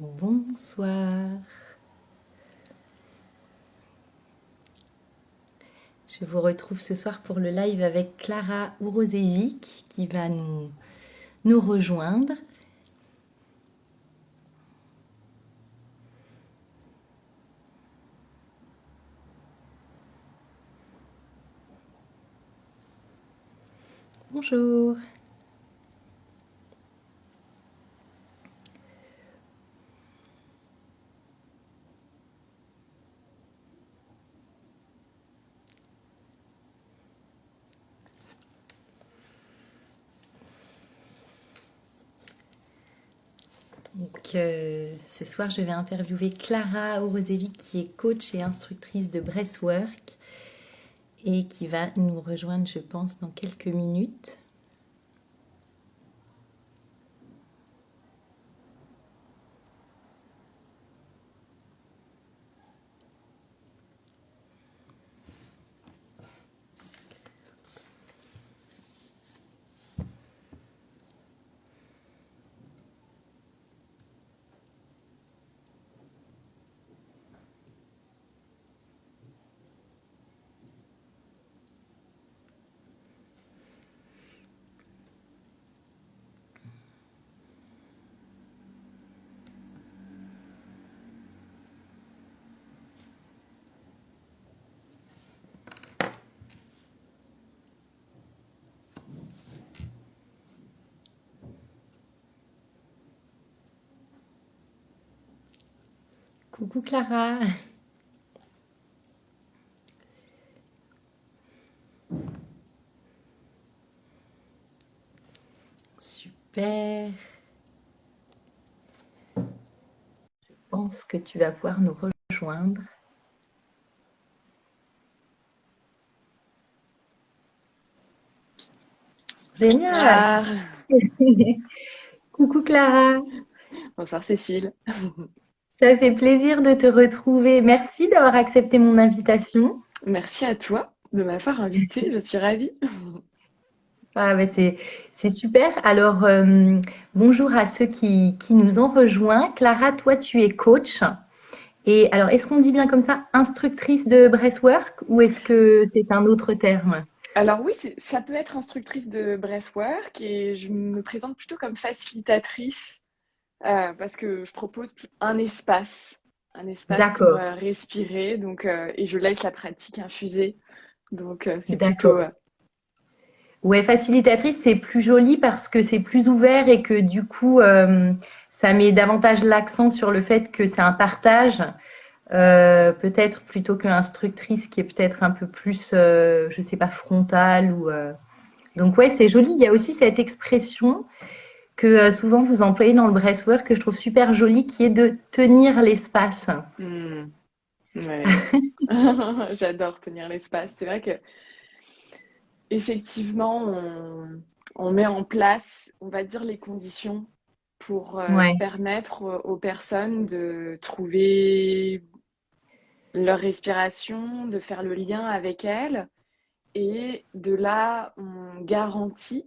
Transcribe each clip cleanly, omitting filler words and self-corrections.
Bonsoir. Je vous retrouve ce soir pour le live avec Clara Urozevic qui va nous rejoindre. Bonjour. Ce soir, je vais interviewer Clara Urozevic qui est coach et instructrice de breathwork et qui va nous rejoindre, je pense, dans quelques minutes. Coucou Clara. Super. Je pense que tu vas pouvoir nous rejoindre. Génial. Coucou Clara. Bonsoir Cécile. Ça fait plaisir de te retrouver. Merci d'avoir accepté mon invitation. Merci à toi de m'avoir invitée, je suis ravie. Ah, bah, c'est super. Alors, bonjour à ceux qui nous ont rejoints. Clara, toi, tu es coach. Et alors, est-ce qu'on dit bien comme ça, instructrice de breathwork ou est-ce que c'est un autre terme? Alors oui, ça peut être instructrice de breathwork et je me présente plutôt comme facilitatrice parce que je propose un espace pour D'accord, respirer et je laisse la pratique infuser. Donc c'est plutôt... d'accord. Ouais, facilitatrice, c'est plus joli parce que c'est plus ouvert et que du coup, ça met davantage l'accent sur le fait que c'est un partage. Peut-être plutôt qu'instructrice qui est peut-être un peu plus, je sais pas, frontale ou. Donc ouais, c'est joli. Il y a aussi cette expression que souvent vous employez dans le breathwork que je trouve super jolie, qui est de tenir l'espace. Hmm, ouais. J'adore tenir l'espace. C'est vrai que effectivement, on met en place, on va dire, les conditions pour Ouais, permettre aux personnes de trouver leur respiration, de faire le lien avec elles. Et de là, on garantit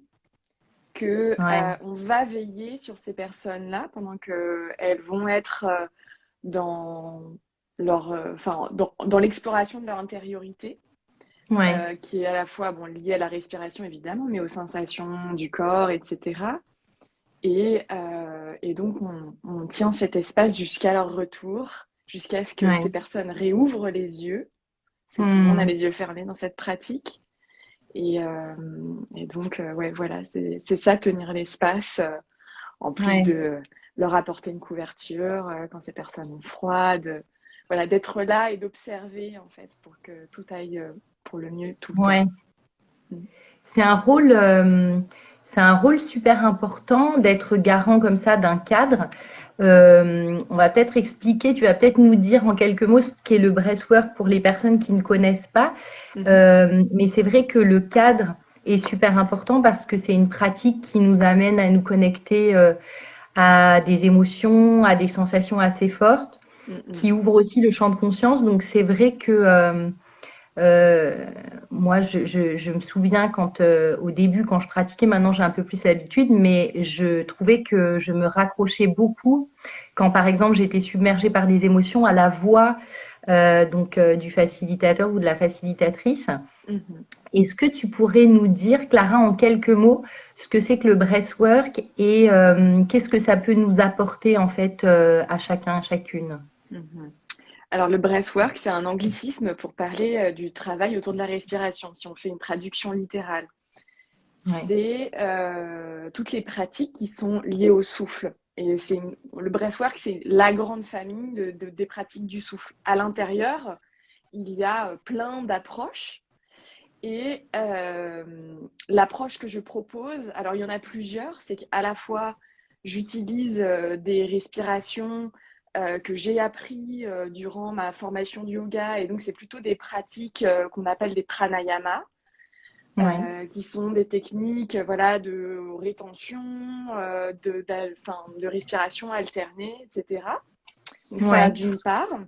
que ouais. on va veiller sur ces personnes-là pendant qu'elles vont être dans dans l'exploration de leur intériorité. Ouais, Qui est à la fois bon, lié à la respiration évidemment, mais aux sensations du corps, etc. Et donc on tient cet espace jusqu'à leur retour, jusqu'à ce que ces ouais. personnes réouvrent les yeux, parce que souvent on a Hmm, les yeux fermés dans cette pratique. Et, euh, et donc ouais, voilà, c'est ça tenir l'espace, en plus ouais. de leur apporter une couverture quand ces personnes ont froid, voilà, d'être là et d'observer en fait pour que tout aille pour le mieux tout le temps. Ouais. Mm. C'est un rôle, c'est un rôle super important d'être garant comme ça d'un cadre. On va peut-être expliquer, tu vas peut-être nous dire en quelques mots ce qu'est le breathwork pour les personnes qui ne connaissent pas. Mhm. Mais c'est vrai que le cadre est super important parce que c'est une pratique qui nous amène à nous connecter à des émotions, à des sensations assez fortes, Mm, qui ouvre aussi le champ de conscience. Donc c'est vrai que Euh, Moi, je me souviens quand, au début, quand je pratiquais, maintenant j'ai un peu plus l'habitude, mais je trouvais que je me raccrochais beaucoup quand, par exemple, j'étais submergée par des émotions à la voix du facilitateur ou de la facilitatrice. Mhm. Est-ce que tu pourrais nous dire, Clara, en quelques mots, ce que c'est que le breathwork et qu'est-ce que ça peut nous apporter en fait à chacun, à chacune? Mhm. Alors, le breathwork, c'est un anglicisme pour parler du travail autour de la respiration, si on fait une traduction littérale. Ouais. C'est toutes les pratiques qui sont liées au souffle. Et le breathwork, c'est la grande famille des pratiques du souffle. À l'intérieur, il y a plein d'approches. Et l'approche que je propose, alors il y en a plusieurs, c'est qu'à la fois, j'utilise des respirations que j'ai appris durant ma formation de yoga, et donc c'est plutôt des pratiques qu'on appelle des pranayama, Ouais. qui sont des techniques voilà, de rétention, de respiration alternée, etc. Donc ça, Ouais. d'une part.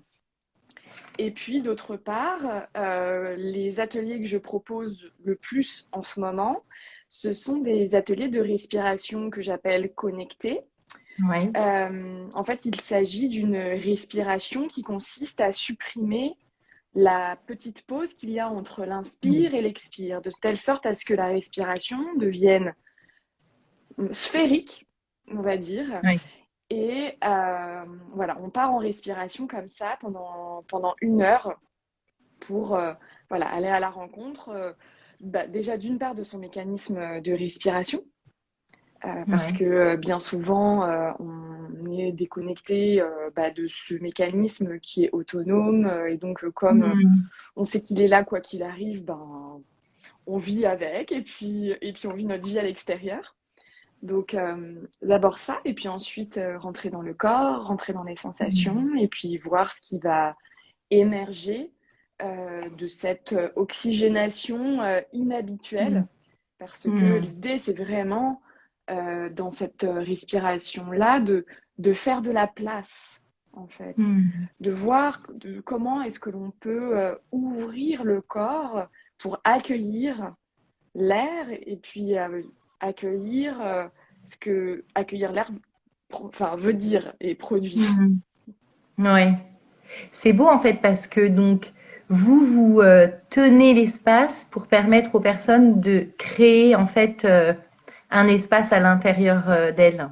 Et puis, d'autre part, les ateliers que je propose le plus en ce moment, ce sont des ateliers de respiration que j'appelle connectés. Ouais. En fait, il s'agit d'une respiration qui consiste à supprimer la petite pause qu'il y a entre Mm. l'inspire et l'expire, de telle sorte à ce que la respiration devienne sphérique, on va dire. Ouais. Et voilà, on part en respiration comme ça pendant 1 heure pour voilà, aller à la rencontre déjà d'une part de son mécanisme de respiration, parce Ouais. que bien souvent on est déconnecté de ce mécanisme qui est autonome et donc comme Mm. on sait qu'il est là quoi qu'il arrive, ben, on vit avec et puis on vit notre vie à l'extérieur. Donc d'abord ça et puis ensuite rentrer dans le corps, rentrer dans les Mm. sensations et puis voir ce qui va émerger de cette oxygénation inhabituelle, parce que Mm. l'idée, c'est vraiment, dans cette respiration-là, de faire de la place, en fait, Mm. de voir comment est-ce que l'on peut ouvrir le corps pour accueillir l'air et puis accueillir accueillir l'air enfin, veut dire et produit. Mm. Ouais. C'est beau en fait parce que donc vous tenez l'espace pour permettre aux personnes de créer en fait un espace à l'intérieur d'elles.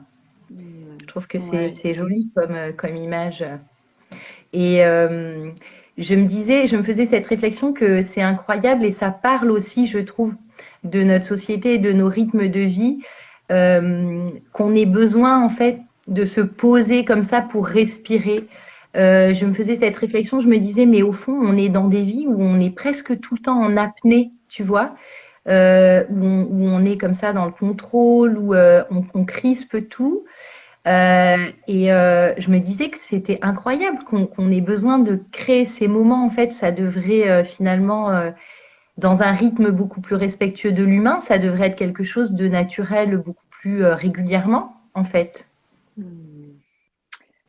Je trouve que Ouais. c'est joli comme image. Et je me faisais cette réflexion que c'est incroyable et ça parle aussi, je trouve, de notre société et de nos rythmes de vie, qu'on ait besoin en fait de se poser comme ça pour respirer. Je me faisais cette réflexion, je me disais, mais au fond, on est dans des vies où on est presque tout le temps en apnée, tu vois, où on est comme ça dans le contrôle, où on crispe tout. Je me disais que c'était incroyable qu'on ait besoin de créer ces moments. En fait, ça devrait finalement, dans un rythme beaucoup plus respectueux de l'humain, ça devrait être quelque chose de naturel beaucoup plus régulièrement, en fait. Hmm.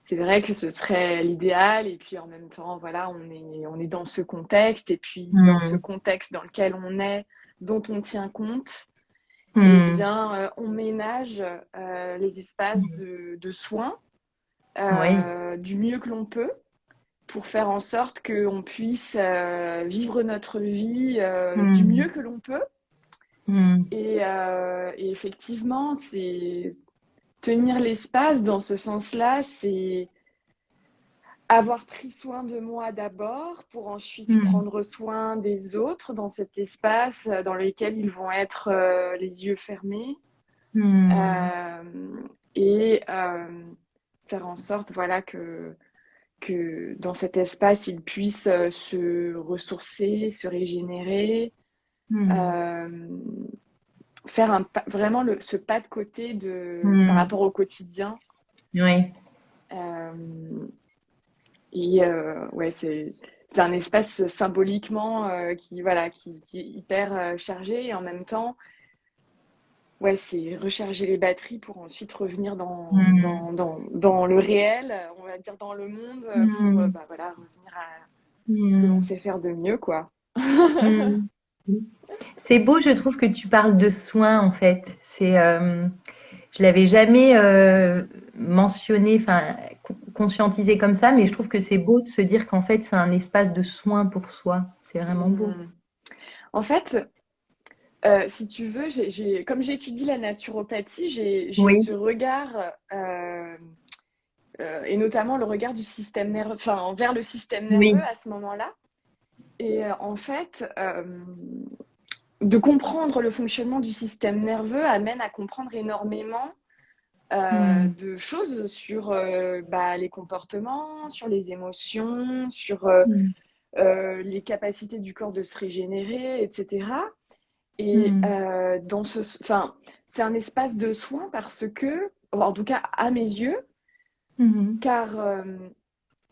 C'est vrai que ce serait l'idéal, et puis en même temps, voilà, on est dans ce contexte, et puis dans ce Hmm. contexte dans lequel on est, dont on tient compte, eh Hmm. bien, on ménage les espaces Hmm. de soins Oui. du mieux que l'on peut pour faire en sorte qu'on puisse vivre notre vie du Hmm. mieux que l'on peut. Hmm. Et effectivement, c'est tenir l'espace dans ce sens-là, c'est avoir pris soin de moi d'abord pour ensuite Hmm. prendre soin des autres dans cet espace dans lequel ils vont être les yeux fermés Hmm. euh, et faire en sorte voilà que dans cet espace ils puissent se ressourcer, se régénérer, Hmm. euh, faire vraiment ce pas de côté par Hmm. rapport au quotidien. Oui. Euh, Et ouais, c'est un espace symboliquement qui est hyper chargé et en même temps, ouais, c'est recharger les batteries pour ensuite revenir Hmm. dans le réel, on va dire dans le monde, pour Hmm. bah, voilà, revenir à ce que l'on Hmm. sait faire de mieux, quoi. Mm. C'est beau, je trouve que tu parles de soins en fait. Je l'avais jamais mentionné, enfin conscientisé comme ça, mais je trouve que c'est beau de se dire qu'en fait c'est un espace de soins pour soi. C'est vraiment beau. Hmm. En fait, si tu veux, comme j'ai étudié la naturopathie, j'ai Oui, ce regard, et notamment le regard du système nerveux, enfin, vers le système nerveux oui, à ce moment-là. Et en fait, de comprendre le fonctionnement du système nerveux amène à comprendre énormément mm, de choses sur les comportements, sur les émotions, sur mm, les capacités du corps de se régénérer, etc. Et mm, enfin, c'est un espace de soins parce que, en tout cas à mes yeux, mm, car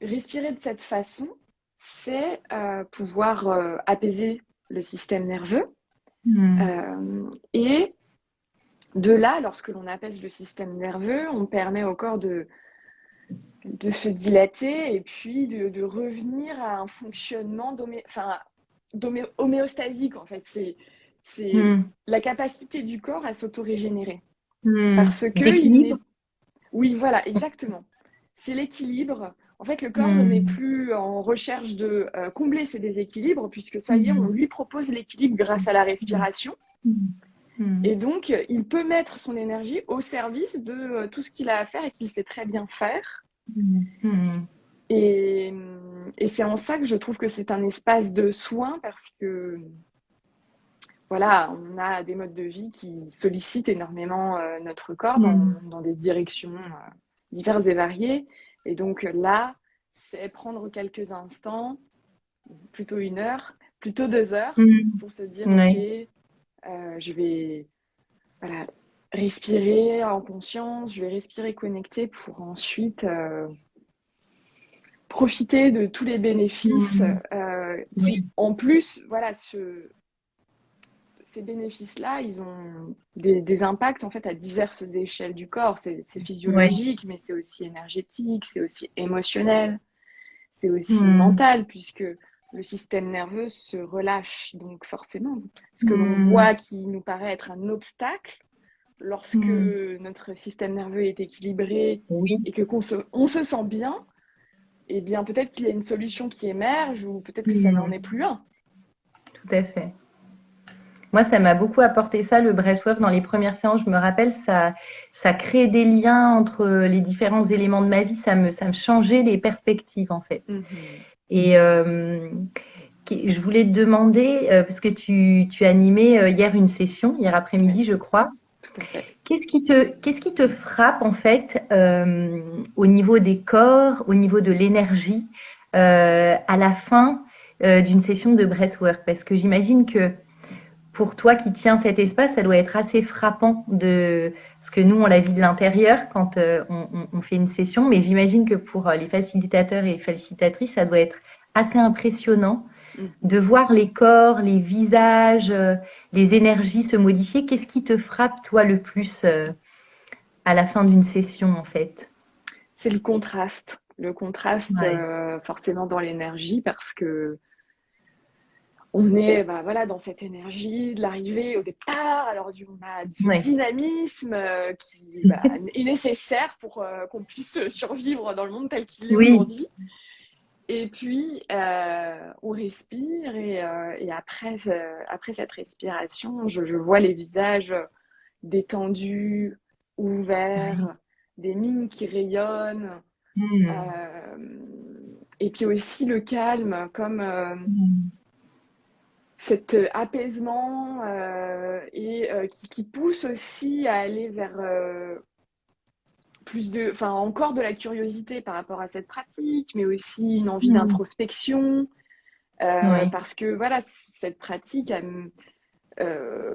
respirer de cette façon, c'est pouvoir apaiser le système nerveux. mm, Et de là, lorsque l'on apaise le système nerveux, on permet au corps de se dilater et puis de revenir à un fonctionnement homéostasique, en fait. C'est mm, la capacité du corps à s'auto-régénérer. mm. Parce que il D'équilibre. n'est... Oui, voilà, exactement. C'est l'équilibre. En fait, le corps n'est Mm, plus en recherche de combler ses déséquilibres, puisque ça y est, on mm, lui propose l'équilibre grâce à la mm, respiration. mm, Et mm, donc, il peut mettre son énergie au service de tout ce qu'il a à faire et qu'il sait très bien faire. mm, mm, Et, et c'est en ça que je trouve que c'est un espace de soins parce que, voilà, on a des modes de vie qui sollicitent énormément notre corps mm, dans des directions diverses et variées. Et donc là, c'est prendre quelques instants, plutôt 1 heure, plutôt 2 heures, mm. pour se dire, OK, Ouais. je vais voilà, respirer en conscience, je vais respirer connecté pour ensuite profiter de tous les bénéfices Mm, qui, oui. en plus, voilà, ces bénéfices-là, ils ont des impacts en fait à diverses échelles du corps. C'est Ouais. physiologique, mais c'est aussi énergétique, c'est aussi émotionnel, c'est aussi Mm, mental, puisque le système nerveux se relâche. Donc forcément, ce que l'on mm, voit qui nous paraît être un obstacle, lorsque mm. notre système nerveux est équilibré Oui, et que on se sent bien, eh bien peut-être qu'il y a une solution qui émerge ou peut-être que ça n'en mm, est plus un. tout à fait. Moi, ça m'a beaucoup apporté ça, le breathwork. Dans les premières séances, je me rappelle, ça crée des liens entre les différents éléments de ma vie. Ça me changeait les perspectives, en fait. Mhm. Et je voulais te demander, parce que tu animais hier une session, hier Oui, après-midi, je crois. tout à fait. Qu'est-ce qui te frappe, en fait, au niveau des corps, au niveau de l'énergie, à la fin d'une session de breathwork? Parce que j'imagine que pour toi qui tiens cet espace, ça doit être assez frappant de ce que nous, on la vit de l'intérieur quand on fait une session, mais j'imagine que pour les facilitateurs et facilitatrices, ça doit être assez impressionnant Mhm. de voir les corps, les visages, les énergies se modifier. Qu'est-ce qui te frappe, toi, le plus à la fin d'une session, en fait? C'est le contraste. Le contraste Ouais. forcément dans l'énergie parce que on est voilà, dans cette énergie de l'arrivée au départ, alors on a ce Ouais. dynamisme qui est nécessaire pour qu'on puisse survivre dans le monde tel qu'il est Oui, aujourd'hui. Et puis, on respire et après, après cette respiration, je vois les visages détendus, oui. ouverts, des mines qui rayonnent, Hmm. euh, et puis aussi le calme, comme Hmm. cet apaisement et qui pousse aussi à aller vers enfin encore de la curiosité par rapport à cette pratique, mais aussi une envie Hmm. d'introspection, Oui. parce que voilà, cette pratique euh,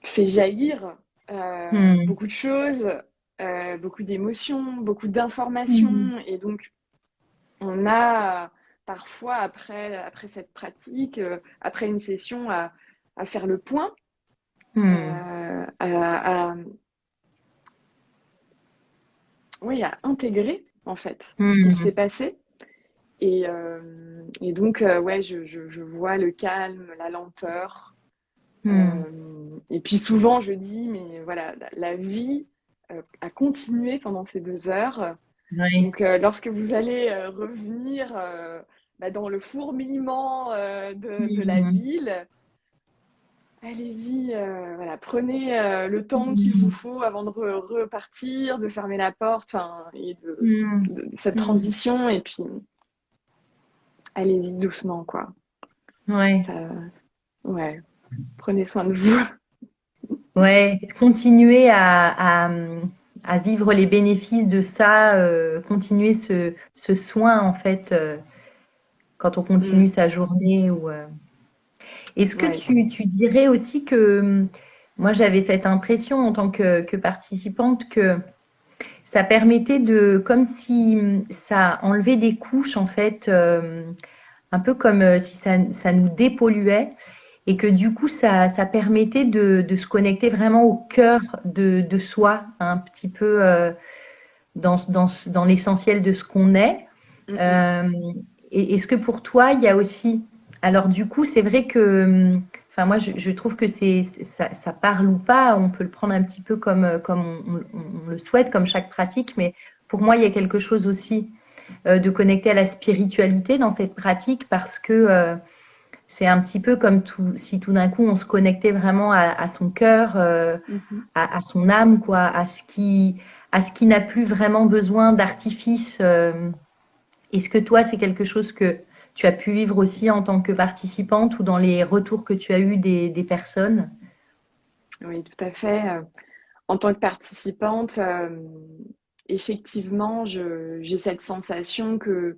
fait jaillir Hmm. beaucoup de choses, beaucoup d'émotions, beaucoup Hmm. d'informations, et donc on a parfois après cette pratique, après une session, à faire le point, Hmm. euh, oui, à intégrer en fait ce qu'il Hmm. s'est passé. Et donc, ouais, je vois le calme, la lenteur. Hmm. Et puis souvent, je dis, mais voilà, la vie a continué pendant ces 2 heures. Ouais. Donc, lorsque vous allez revenir dans le fourmillement de la Hmm. ville, allez-y, voilà, prenez le temps qu'il vous Hmm. faut avant de repartir, de fermer la porte, et Hmm. de cette Hmm. transition, et puis allez-y doucement, quoi. Ouais. Ça, ouais, prenez soin de vous. Ouais, continuer à vivre les bénéfices de ça, continuer ce soin en fait quand on continue Mm, sa journée. Est-ce que ouais. tu dirais aussi que moi j'avais cette impression en tant que participante que ça permettait de, comme si ça enlevait des couches en fait, un peu comme si ça nous dépolluait et que du coup ça permettait de se connecter vraiment au cœur de soi, un petit peu dans l'essentiel de ce qu'on est. Mm, mm. Euh, et est-ce que pour toi, il y a aussi... Alors du coup, c'est vrai que, enfin moi, je trouve que ça parle ou pas, on peut le prendre un petit peu comme on le souhaite, comme chaque pratique, mais pour moi, il y a quelque chose aussi de connecté à la spiritualité dans cette pratique parce que c'est un petit peu comme si tout d'un coup on se connectait vraiment à son cœur, Mhm. à son âme, quoi, à ce qui n'a plus vraiment besoin d'artifice. Est-ce que toi, c'est quelque chose que tu as pu vivre aussi en tant que participante ou dans les retours que tu as eus des personnes? Oui, tout à fait. En tant que participante, effectivement, j'ai cette sensation que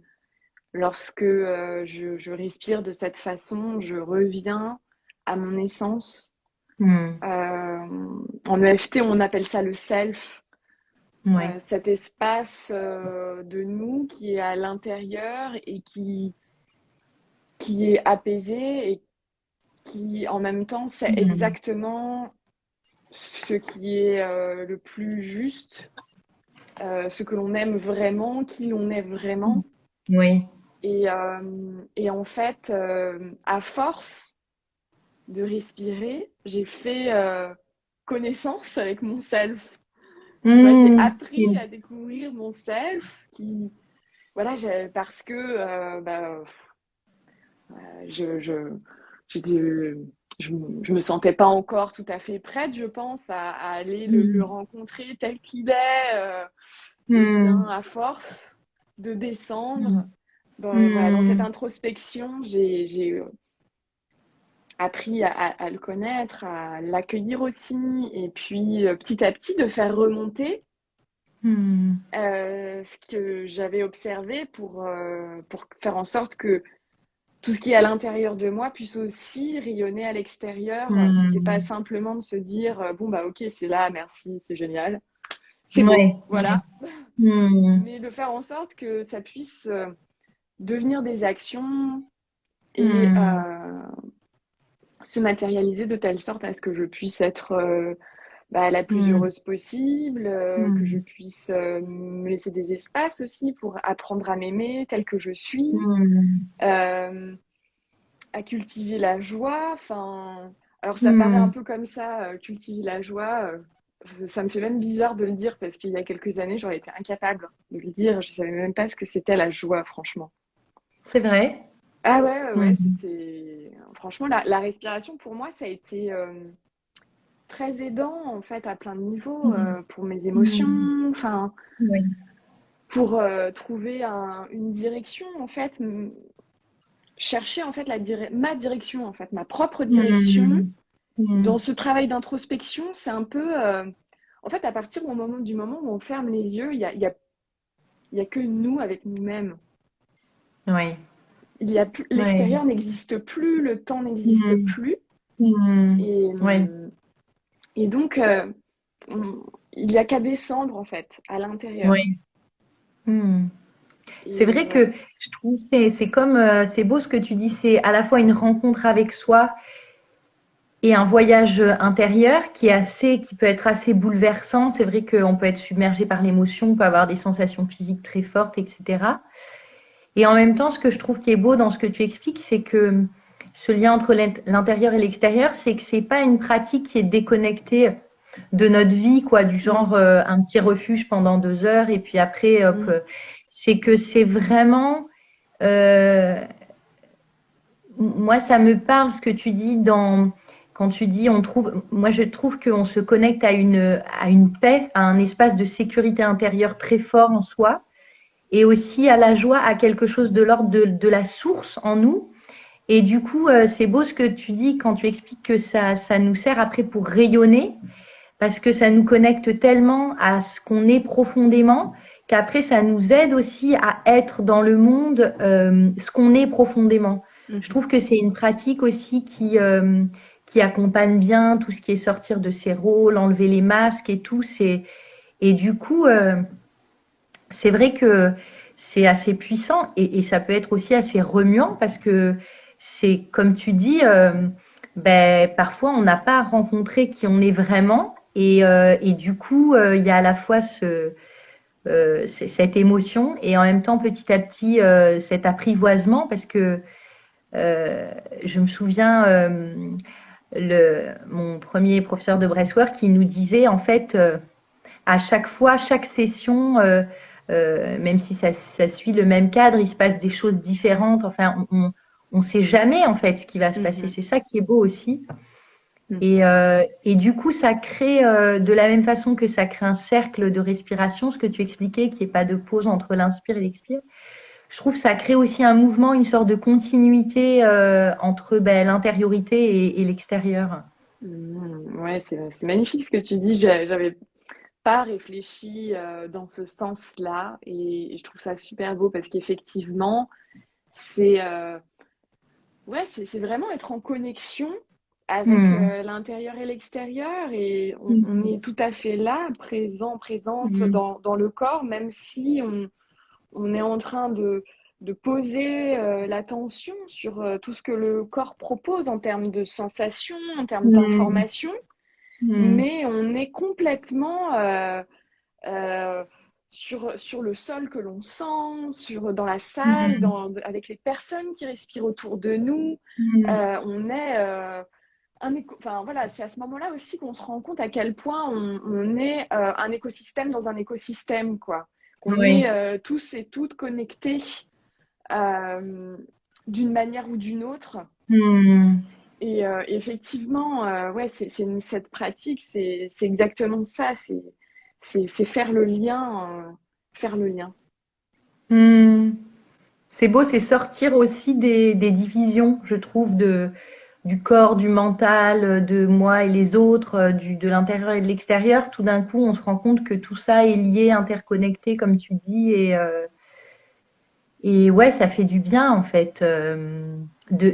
lorsque je respire de cette façon, je reviens à mon essence. Hmm. En EFT, on appelle ça le self, Ouais. cet espace de nous qui est à l'intérieur et qui est apaisé et qui, en même temps, sait Hmm. exactement ce qui est le plus juste, ce que l'on aime vraiment, qui l'on est vraiment. Oui. Et en fait, à force de respirer, j'ai fait connaissance avec mon self. Tu vois, j'ai Hmm. appris à découvrir mon self qui, voilà, parce que je, j'étais, je me sentais pas encore tout à fait prête, je pense, à aller le Hmm. rencontrer tel qu'il est. Et bien, Hmm. à force de descendre Hmm. voilà, dans cette Hmm. introspection, j'ai appris à le connaître, à l'accueillir aussi, et puis petit à petit de faire remonter Hmm. ce que j'avais observé pour faire en sorte que tout ce qui est à l'intérieur de moi puisse aussi rayonner à l'extérieur. C'était pas Hmm. simplement de se dire bon bah ok c'est là, merci, c'est génial, c'est beau, Ouais. Ouais. voilà, Hmm. mais de faire en sorte que ça puisse devenir des actions et Hmm. se matérialiser de telle sorte à ce que je puisse être la plus Hmm. heureuse possible, que je Hmm. puisse me laisser des espaces aussi pour apprendre à m'aimer telle que je suis, Hmm. euh, à cultiver la joie. Enfin, alors ça paraît un Hmm. peu comme ça, cultiver la joie. Ça me fait même bizarre de le dire parce qu'il y a quelques années, j'aurais été incapable de le dire. Je savais même pas ce que c'était la joie, franchement. C'est vrai? Ah ouais, ouais, ouais, Hmm. c'était... Franchement, la respiration, pour moi, ça a été très aidant, en fait, à plein de niveaux, Hmm. pour mes Hmm. émotions, enfin, Oui. pour trouver une direction, en fait, chercher, en fait, ma direction, en fait, ma propre direction. Hmm. Hmm. Dans ce travail d'introspection, c'est un peu... en fait, à partir du moment où on ferme les yeux, il y a que nous avec nous-mêmes. Oui. Ouais. L'extérieur n'existe plus, le temps n'existe Hmm. plus. Hmm. Et, Ouais. et donc, il n'y a qu'à descendre, en fait, à l'intérieur. Oui. Hmm. C'est Et vrai ouais. que je trouve c'est comme c'est beau ce que tu dis, c'est à la fois une rencontre avec soi et un voyage intérieur qui peut être assez bouleversant. C'est vrai qu'on peut être submergé par l'émotion, on peut avoir des sensations physiques très fortes, etc. Et en même temps, ce que je trouve qui est beau dans ce que tu expliques, c'est que ce lien entre l'intérieur et l'extérieur, c'est que c'est pas une pratique qui est déconnectée de notre vie, quoi, du genre Mm, un petit refuge pendant 2 heures et puis après, hop, mm, c'est que c'est vraiment, euh, moi, ça me parle ce que tu dis quand tu dis moi je trouve qu'on se connecte à une paix, à un espace de sécurité intérieure très fort en soi et aussi à la joie, à quelque chose de l'ordre de la source en nous. Et du coup, c'est beau ce que tu dis quand tu expliques que ça nous sert après pour rayonner, parce que ça nous connecte tellement à ce qu'on est profondément, qu'après, ça nous aide aussi à être dans le monde ce qu'on est profondément. Je mhm. trouve que c'est une pratique aussi qui accompagne bien tout ce qui est sortir de ses rôles, enlever les masques et tout. Et du coup, c'est vrai que c'est assez puissant et ça peut être aussi assez remuant parce que c'est comme tu dis, ben, parfois on n'a pas rencontré qui on est vraiment et du coup il y a à la fois cette émotion et en même temps petit à petit cet apprivoisement parce que euh, je me souviens mon premier professeur de breathwork qui nous disait en fait à chaque fois, chaque session, même si ça suit le même cadre, il se passe des choses différentes. Enfin, on sait jamais en fait ce qui va se passer. Mhm, C'est ça qui est beau aussi. mhm. Et du coup, ça crée de la même façon que ça crée un cercle de respiration, ce que tu expliquais, qu'il n'y ait pas de pause entre l'inspire et l'expire. Je trouve que ça crée aussi un mouvement, une sorte de continuité entre ben, l'intériorité et l'extérieur. Ouais, c'est magnifique ce que tu dis. J'avais pas réfléchi dans ce sens-là et je trouve ça super beau parce qu'effectivement, c'est ouais, c'est vraiment être en connexion avec Hmm. l'intérieur et l'extérieur et on Hmm. est tout à fait là, présent, présente Hmm. dans le corps, même si on est en train de poser l'attention sur tout ce que le corps propose en termes de sensations, en termes Hmm. d'informations, Hmm. mais on est complètement euh, sur le sol que l'on sent, dans la salle, Hmm. avec les personnes qui respirent autour de nous. Hmm. On est enfin voilà, c'est à ce moment-là aussi qu'on se rend compte à quel point on est un écosystème dans un écosystème, quoi. Qu'on est Oui. tous et toutes connectés euh, d'une manière ou d'une autre. Hmm. Et effectivement, ouais, cette pratique, c'est exactement ça. C'est faire le lien, faire le lien. Hmm. C'est beau, c'est sortir aussi des divisions, je trouve, du corps, du mental, de moi et les autres, de l'intérieur et de l'extérieur. Tout d'un coup, on se rend compte que tout ça est lié, interconnecté, comme tu dis. Et ouais, ça fait du bien, en fait.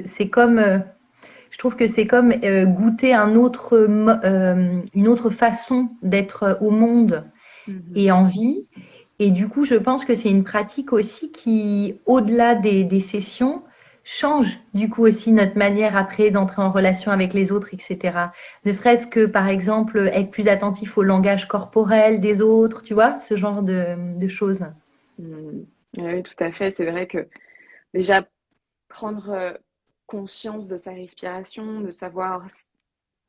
C'est comme, je trouve que c'est comme goûter une autre façon d'être au monde Mhm. et en vie. Et du coup, je pense que c'est une pratique aussi qui, au-delà des sessions, change du coup aussi notre manière après d'entrer en relation avec les autres, etc. Ne serait-ce que, par exemple, être plus attentif au langage corporel des autres, tu vois, ce genre de choses. Mhm. Oui, tout à fait. C'est vrai que déjà, prendre conscience de sa respiration, de savoir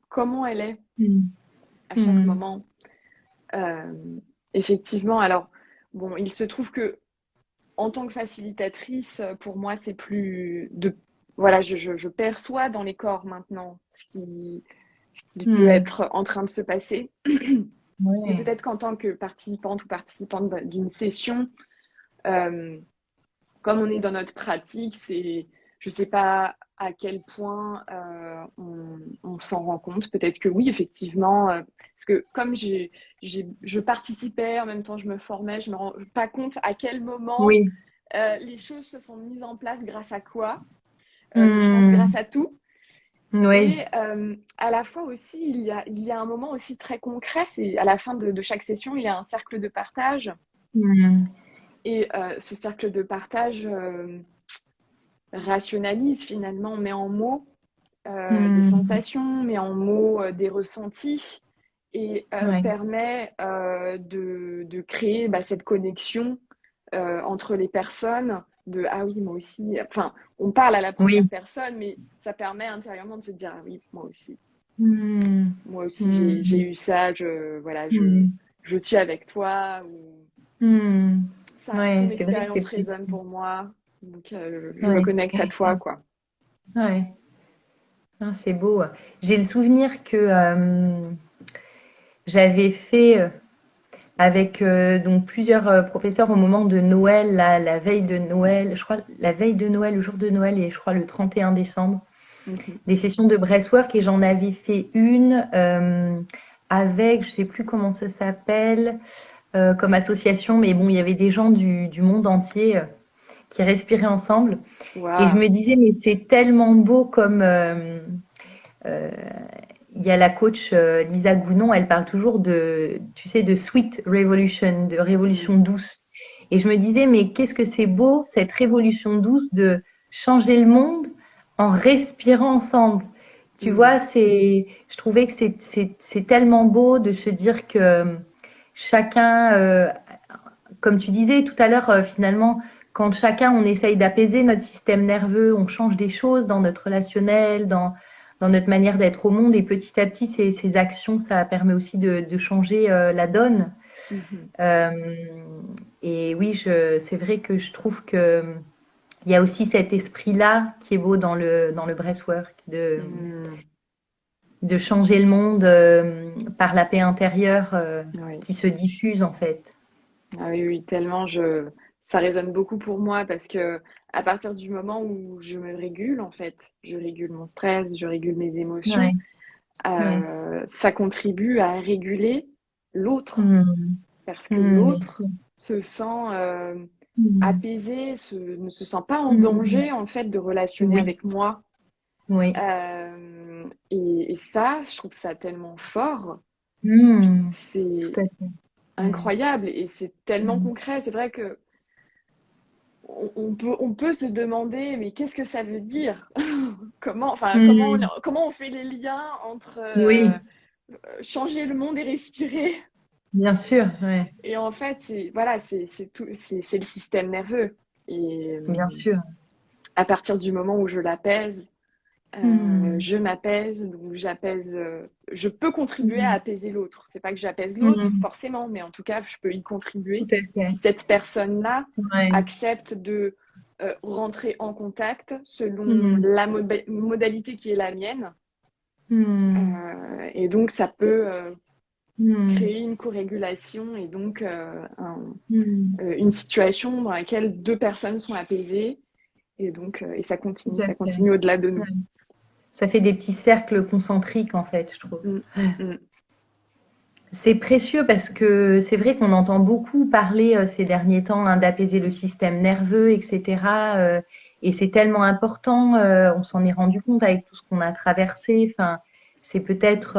comment elle est Mm. à chaque Mm. moment. Euh, Effectivement, alors, bon, il se trouve que en tant que facilitatrice, pour moi, c'est plus de... Voilà, je perçois dans les corps maintenant ce qui peut Mm. être en train de se passer. Et Ouais. peut-être qu'en tant que participante ou participante d'une session, euh, comme on est dans notre pratique, je ne sais pas à quel point on s'en rend compte. Peut-être que oui, effectivement, parce que comme je participais, en même temps je me formais, je ne me rends pas compte à quel moment Oui. les choses se sont mises en place grâce à quoi, mais je pense grâce Mm. à tout. Oui. Et à la fois aussi, il y a un moment aussi très concret, c'est à la fin de chaque session, il y a un cercle de partage. Mm. Et ce cercle de partage rationalise finalement, met en mots des Mm. sensations, met en mots des ressentis et Ouais. permet de créer bah, cette connexion entre les personnes ah oui, moi aussi. Enfin, on parle à la première Oui. personne, mais ça permet intérieurement de se dire, ah oui, Hmm. moi aussi, j'ai Hmm. eu ça, Hmm. je suis avec toi, ou Hmm. Ouais, ton c'est vrai que c'est expérience précieux. résonne pour moi, donc je me Ouais. connecte à toi, quoi. Ouais. Ah, c'est beau. J'ai le souvenir que j'avais fait avec donc plusieurs professeurs au moment de Noël, la veille de Noël, je crois la veille de Noël, le jour de Noël et je crois le 31 décembre, Mhm. des sessions de breathwork et j'en avais fait une avec, je sais plus comment ça s'appelle, comme association, mais bon, il y avait des gens du monde entier qui respiraient ensemble. Et je Waouh. me disais, mais c'est tellement beau comme euh, il y a la coach Lisa Gounon, elle parle toujours de, tu sais, de sweet revolution, de révolution Mm. douce. Et je me disais, mais qu'est-ce que c'est beau, cette révolution douce de changer le monde en respirant ensemble. Tu Mm. vois, je trouvais que c'est tellement beau de se dire que chacun, comme tu disais tout à l'heure, finalement, quand chacun, on essaye d'apaiser notre système nerveux, on change des choses dans notre relationnel, dans notre manière d'être au monde, et petit à petit, ces actions, ça permet aussi de changer la donne. Mhm. Euh, et oui, c'est vrai que je trouve que il y a aussi cet esprit-là qui est beau dans le breathwork, Mm. de changer le monde par la paix intérieure Oui. qui se diffuse en fait. Ah oui, oui, tellement ça résonne beaucoup pour moi parce que à partir du moment où je me régule, en fait, je régule mon stress, je régule mes émotions, Ouais, ouais. ça contribue à réguler l'autre Hmm. parce que Bien l'autre sûr. se sent Hmm. apaisé, ne se sent pas en Hmm. danger, en fait, de relationner Oui, avec moi. oui. Et ça, je trouve ça tellement fort. Hmm. C'est Tout à fait. Ouais. incroyable et c'est tellement Hmm. concret. C'est vrai que on peut se demander, mais qu'est-ce que ça veut dire? Hmm. Comment on fait les liens entre Oui, changer le monde et respirer? bien sûr, ouais. Et en fait, c'est le système nerveux. Et Bien sûr. à partir du moment où je l'apaise, Hmm. je m'apaise, donc je peux contribuer à Hmm. apaiser l'autre. C'est pas que j'apaise l'autre Hmm. forcément, mais en tout cas, je peux y Tout contribuer à fait. si cette personne-là Ouais. accepte de rentrer en contact selon Hmm. modalité qui est la mienne. Hmm. Et donc, ça peut Hmm. créer une co-régulation et donc Hmm. une situation dans laquelle deux personnes sont apaisées et donc et Tout à ça fait. continue au-delà de Ouais. nous. Ça fait des petits cercles concentriques en fait, je trouve. Mm, mm, C'est précieux parce que c'est vrai qu'on entend beaucoup parler ces derniers temps hein, d'apaiser le système nerveux, etc. Et c'est tellement important. On s'en est rendu compte avec tout ce qu'on a traversé. Enfin, c'est peut-être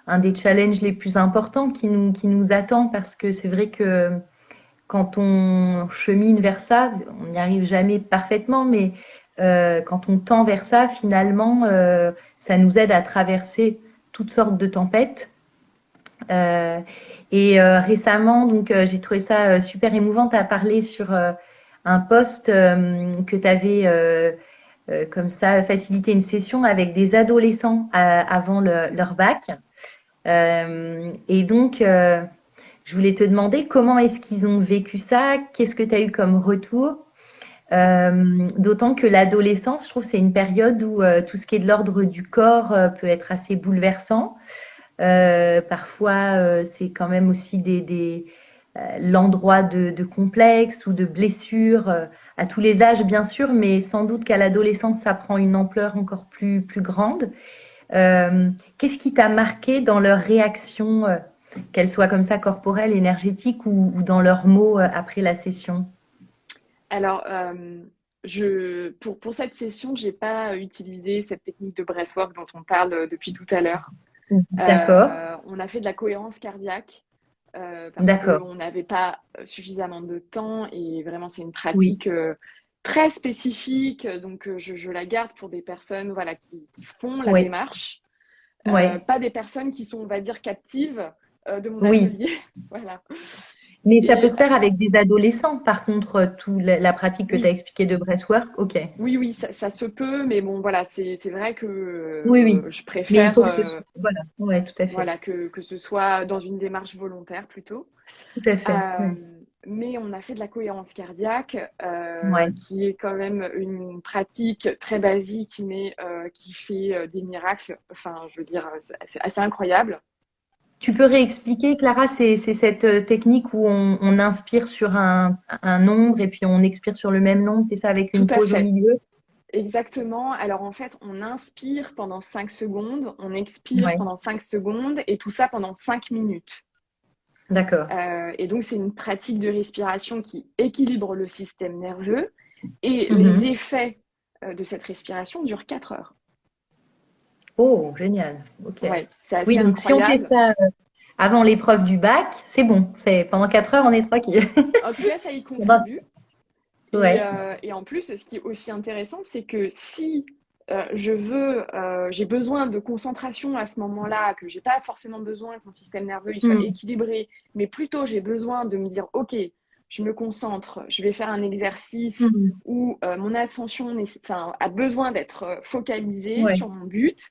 un des challenges les plus importants qui nous attend parce que c'est vrai que quand on chemine vers ça, on n'y arrive jamais parfaitement, mais quand on tend vers ça, finalement, ça nous aide à traverser toutes sortes de tempêtes. Euh, Récemment, donc, j'ai trouvé ça super émouvant. Tu as parlé sur un post que tu avais comme ça facilité une session avec des adolescents avant leur bac. Et donc, je voulais te demander comment est-ce qu'ils ont vécu ça, qu'est-ce que tu as eu comme retour. D'autant que l'adolescence, je trouve, c'est une période où tout ce qui est de l'ordre du corps peut être assez bouleversant. Parfois, c'est quand même aussi l'endroit de complexe ou de blessure à tous les âges, bien sûr, mais sans doute qu'à l'adolescence, ça prend une ampleur encore plus grande. Qu'est-ce qui t'a marqué dans leur réaction, qu'elle soit comme ça corporelle, énergétique ou dans leurs mots après la session? Alors, pour cette session, j'ai pas utilisé cette technique de breathwork dont on parle depuis tout à l'heure. D'accord, On a fait de la cohérence cardiaque parce d'accord, qu'on n'avait pas suffisamment de temps et vraiment, c'est une oui, pratique très spécifique. Donc, je la garde pour des personnes voilà, qui font la oui, démarche, oui, pas des personnes qui sont, on va dire, captives de mon oui, atelier. Voilà. Mais ça peut Et se faire avec des adolescents, par contre, tout la pratique que tu as oui, expliquée de breathwork, ok. oui, ça se peut, mais bon, voilà, c'est vrai que Oui, oui. je Mais il préfère faut que ce soit. Voilà, ouais, tout à fait. voilà, que ce soit dans une démarche volontaire plutôt. Tout à fait. Mais on a fait de la cohérence cardiaque, Ouais. qui est quand même une pratique très basique, mais qui fait des miracles. Enfin, je veux dire, c'est assez incroyable. Tu peux réexpliquer, Clara, c'est cette technique où on inspire sur un nombre et puis on expire sur le même nombre, c'est ça, avec Tout une à pause au fait. milieu? Exactement. Alors en fait, on inspire pendant 5 secondes, on expire Ouais, pendant 5 secondes et tout ça pendant 5 minutes. d'accord. Et donc, c'est une pratique de respiration qui équilibre le système nerveux et les Mhm. effets de cette respiration durent 4 heures. Oh, génial. Ok. Ouais, c'est Oui, assez donc si on fait incroyable. ça avant l'épreuve du bac, c'est bon. C'est pendant 4 heures, on est tranquille. En tout cas, ça y Pendant- contribue. Ouais. Et en plus, ce qui est aussi intéressant, c'est que si j'ai besoin de concentration à ce moment-là, que j'ai pas forcément besoin que mon système nerveux il soit Mm. équilibré, mais plutôt j'ai besoin de me dire, ok, je me concentre, je vais faire un exercice Mm. où mon attention a besoin d'être focalisée Ouais. sur mon but,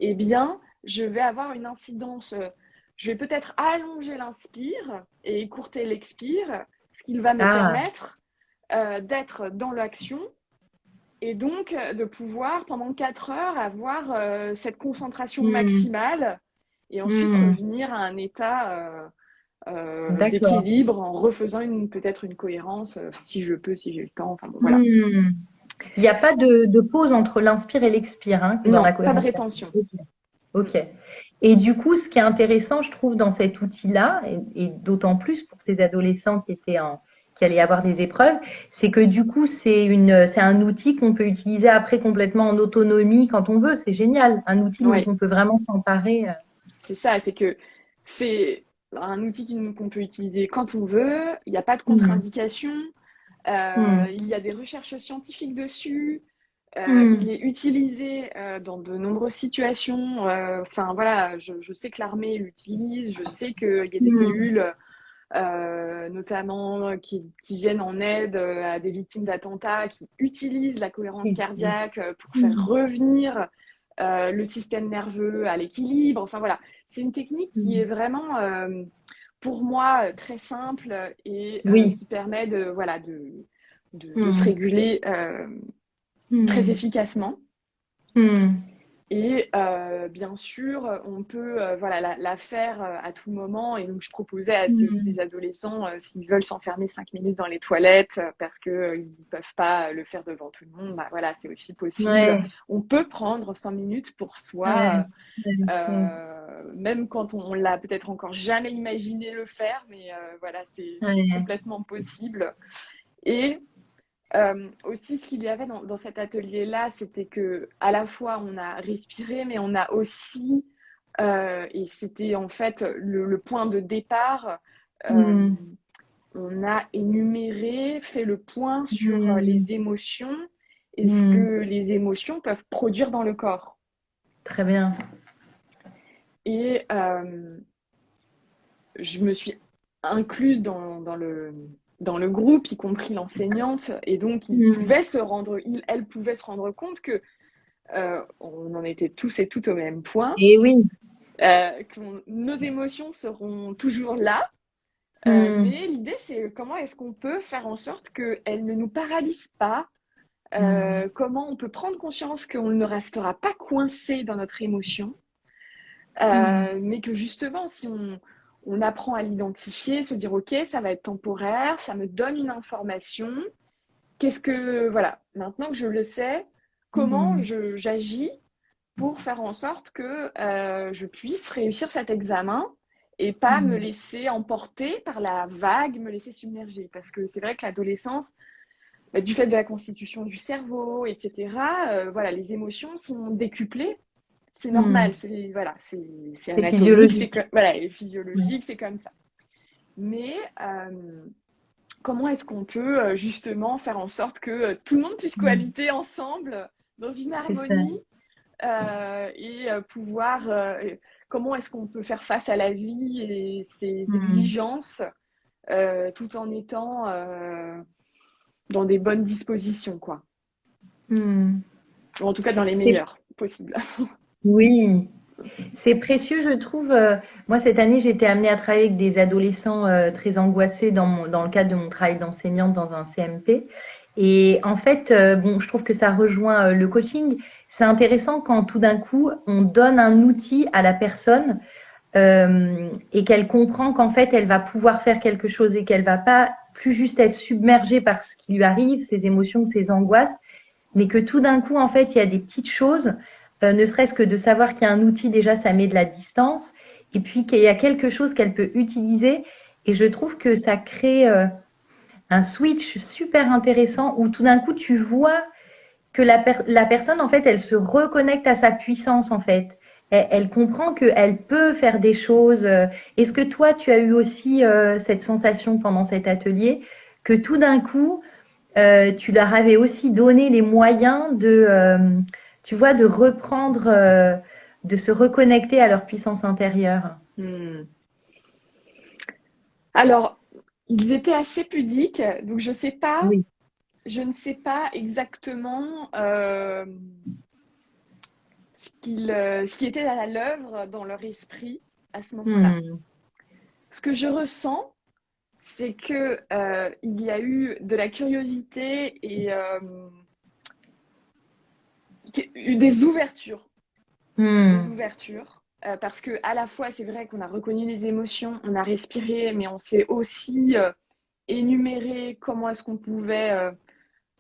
eh bien, je vais avoir une incidence. Je vais peut-être allonger l'inspire et écourter l'expire, ce qui va me Ah. permettre d'être dans l'action et donc de pouvoir pendant 4 heures avoir cette concentration Mm. maximale et ensuite Mm. revenir à un état D'accord. d'équilibre en refaisant peut-être une cohérence si je peux, si j'ai le temps. Enfin bon, voilà. Mm. Il n'y a pas de pause entre l'inspire et l'expire, hein, dans la Non, pas de cohérence cardiaque. rétention. Ok. Mm. Ok. Et du coup, ce qui est intéressant, je trouve, dans cet outil-là, et d'autant plus pour ces adolescents qui allaient avoir des épreuves, c'est que du coup, c'est un outil qu'on peut utiliser après complètement en autonomie quand on veut. C'est génial. Un outil dont Ouais, on peut vraiment s'emparer. c'est ça, c'est que c'est un outil qu'on peut utiliser quand on veut, il n'y a pas de Mhm. contre-indication, Mhm. il y a des recherches scientifiques dessus. Il Mhm. est utilisé dans de nombreuses situations. Enfin voilà, je sais que l'armée l'utilise, je sais qu'il y a des Mhm. cellules, notamment qui viennent en aide à des victimes d'attentats, qui utilisent la cohérence cardiaque pour faire Mhm. revenir le système nerveux à l'équilibre. Enfin voilà, c'est une technique qui est Mhm. vraiment, pour moi, très simple et Oui. qui permet de se Mhm. réguler très Mhm. efficacement. Mhm. Et bien sûr, on peut voilà, la faire à tout moment. Et donc, je proposais à ces Mhm. adolescents, s'ils veulent s'enfermer 5 minutes dans les toilettes parce qu'ils ne peuvent pas le faire devant tout le monde, bah, voilà, c'est aussi possible. Ouais. On peut prendre 5 minutes pour Ouais. soi, Ouais. même quand on l'a peut-être encore jamais imaginé le faire, mais voilà, c'est Ouais. complètement possible. Et aussi, ce qu'il y avait dans cet atelier-là, c'était que à la fois on a respiré, mais on a aussi, et c'était en fait le point de départ, euh, Mhm. on a énuméré, fait le point sur Mhm. les émotions et ce Mhm. que les émotions peuvent produire dans le corps. Très bien. Et je me suis incluse dans le groupe, y compris l'enseignante, et donc Mhm. elle pouvait se rendre compte que on en était tous et toutes au même point, Et oui. que nos émotions seront toujours là, Mhm. mais l'idée c'est comment est-ce qu'on peut faire en sorte qu'elles ne nous paralysent pas, Mhm. comment on peut prendre conscience qu'on ne restera pas coincé dans notre émotion, Mhm. mais que justement si on apprend à l'identifier, se dire ok, ça va être temporaire, ça me donne une information, voilà, maintenant que je le sais, comment Mhm. j'agis pour faire en sorte que je puisse réussir cet examen et pas me Mhm. laisser emporter par la vague, me laisser submerger. Parce que c'est vrai que l'adolescence, bah, du fait de la constitution du cerveau, etc., voilà, les émotions sont décuplées. C'est normal, Mhm. c'est C'est anatomique, physiologique. voilà, et Ouais. physiologique, c'est comme ça. Mais comment est-ce qu'on peut justement faire en sorte que tout le monde puisse Mhm. cohabiter ensemble dans une C'est ça. harmonie et pouvoir comment est-ce qu'on peut faire face à la vie et ses Mhm. exigences tout en étant dans des bonnes dispositions, quoi. Hmm. Ou en tout cas dans les C'est meilleures possibles. oui, c'est précieux, je trouve. Moi, cette année, j'ai été amenée à travailler avec des adolescents très angoissés dans le cadre de mon travail d'enseignante dans un CMP. Et en fait, bon, je trouve que ça rejoint le coaching. C'est intéressant quand tout d'un coup, on donne un outil à la personne et qu'elle comprend qu'en fait, elle va pouvoir faire quelque chose et qu'elle va pas plus juste être submergée par ce qui lui arrive, ses émotions, ses angoisses, mais que tout d'un coup, en fait, il y a des petites choses, ne serait-ce que de savoir qu'il y a un outil, déjà, ça met de la distance, et puis qu'il y a quelque chose qu'elle peut utiliser, et je trouve que ça crée un switch super intéressant où tout d'un coup, tu vois que la personne, en fait, elle se reconnecte à sa puissance, en fait. Elle comprend qu'elle peut faire des choses. Est-ce que toi, tu as eu aussi cette sensation pendant cet atelier que tout d'un coup, tu leur avais aussi donné les moyens tu vois, de reprendre, de se reconnecter à leur puissance intérieure. Hmm. Alors, ils étaient assez pudiques, donc Oui. je ne sais pas exactement ce qui était à l'œuvre dans leur esprit à ce moment-là. Hmm. Ce que je ressens, c'est que il y a eu de la curiosité et des Hmm. ouvertures. Parce que à la fois, c'est vrai qu'on a reconnu les émotions, on a respiré, mais on s'est aussi énuméré comment est-ce qu'on pouvait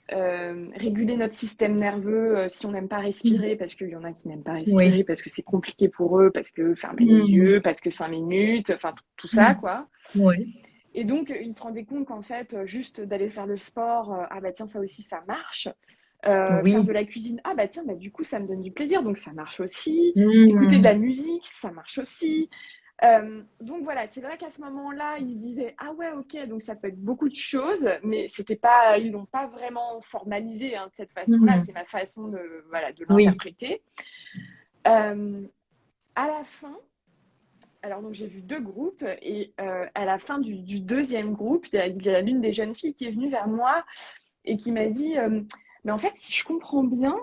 réguler notre système nerveux si on n'aime pas respirer, parce qu'il y en a qui n'aiment pas Oui. respirer, parce que c'est compliqué pour eux, parce que fermer les Hmm. yeux, parce que 5 minutes, enfin tout ça, Hmm. quoi. Oui. Et donc, ils se rendaient compte qu'en fait, juste d'aller faire le sport, ah bah tiens, ça aussi, ça marche. Faire de Oui. la cuisine, ah bah tiens, bah du coup, ça me donne du plaisir, donc ça marche aussi. Écouter de Hmm. la musique, ça marche aussi. Donc voilà, c'est vrai qu'à ce moment-là, ils se disaient, ah ouais, ok, donc ça peut être beaucoup de choses, mais c'était pas, ils l'ont pas vraiment formalisé hein, de cette façon-là. Hmm. C'est ma façon de, voilà, de Oui. l'interpréter. Euh, à la fin, alors donc j'ai vu deux groupes et à la fin du deuxième groupe, il y a l'une des jeunes filles qui est venue vers moi et qui m'a dit, mais en fait, si je comprends bien,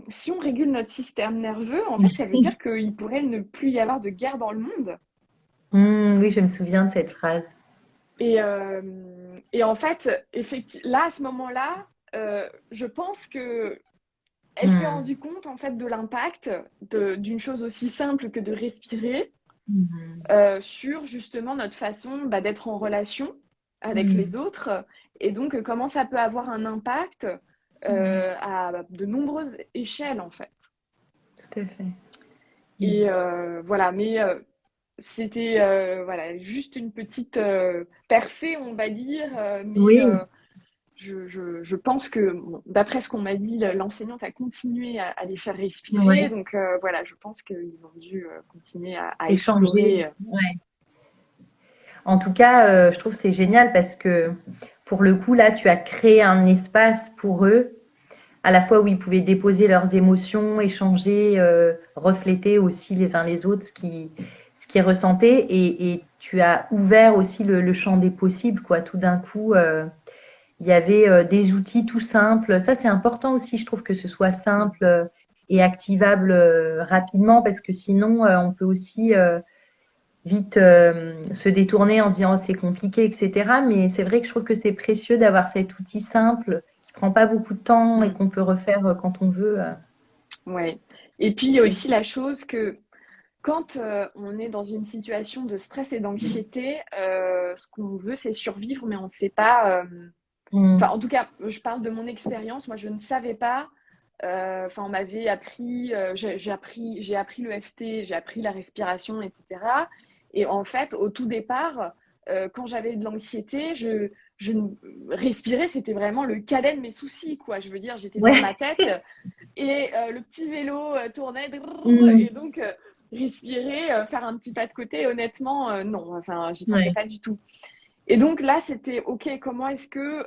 si on régule notre système nerveux, en fait, ça veut dire qu'il pourrait ne plus y avoir de guerre dans le monde. Hmm. Oui, je me souviens de cette phrase. Et en fait, là, à ce moment-là, je pense que elle s'est Hmm. rendue compte en fait de l'impact d'une chose aussi simple que de respirer Hmm. sur justement notre façon bah, d'être en relation avec les Hmm. autres et donc comment ça peut avoir un impact Hmm. à de nombreuses échelles en fait. Tout à fait. Hmm. Et voilà, mais c'était voilà, juste une petite percée, on va dire, mais Oui. je pense que, bon, d'après ce qu'on m'a dit, l'enseignante a continué à les faire respirer. Ouais. Donc voilà, je pense qu'ils ont dû continuer à Échanger. explorer. Ouais. En tout cas, je trouve que c'est génial parce que pour le coup, là, tu as créé un espace pour eux, à la fois où ils pouvaient déposer leurs émotions, échanger, refléter aussi les uns les autres ce qu'ils ressentaient et tu as ouvert aussi le champ des possibles, quoi. Tout d'un coup, il y avait des outils tout simples. Ça, c'est important aussi, je trouve que ce soit simple et activable rapidement parce que sinon, on peut aussi vite se détourner en se disant oh, c'est compliqué, etc. Mais c'est vrai que je trouve que c'est précieux d'avoir cet outil simple qui prend pas beaucoup de temps et Mm, qu'on peut refaire quand on veut. ouais. Et puis il y a Et aussi la chose que quand on est dans une situation de stress et d'anxiété, ce qu'on veut, c'est survivre, mais on ne sait pas. Enfin, en mm, tout cas, je parle de mon expérience. Moi, je ne savais pas. Enfin, on m'avait appris, j'ai appris le FT, j'ai appris la respiration, etc. Et en fait, au tout départ, quand j'avais de l'anxiété, je respirais, c'était vraiment le cadet de mes soucis, quoi. Je veux dire, j'étais dans ouais. ma tête et le petit vélo tournait, et Mm, donc respirer, faire un petit pas de côté, honnêtement, non. Enfin, j'y pensais ouais. pas du tout. Et donc là, c'était OK, comment est-ce que,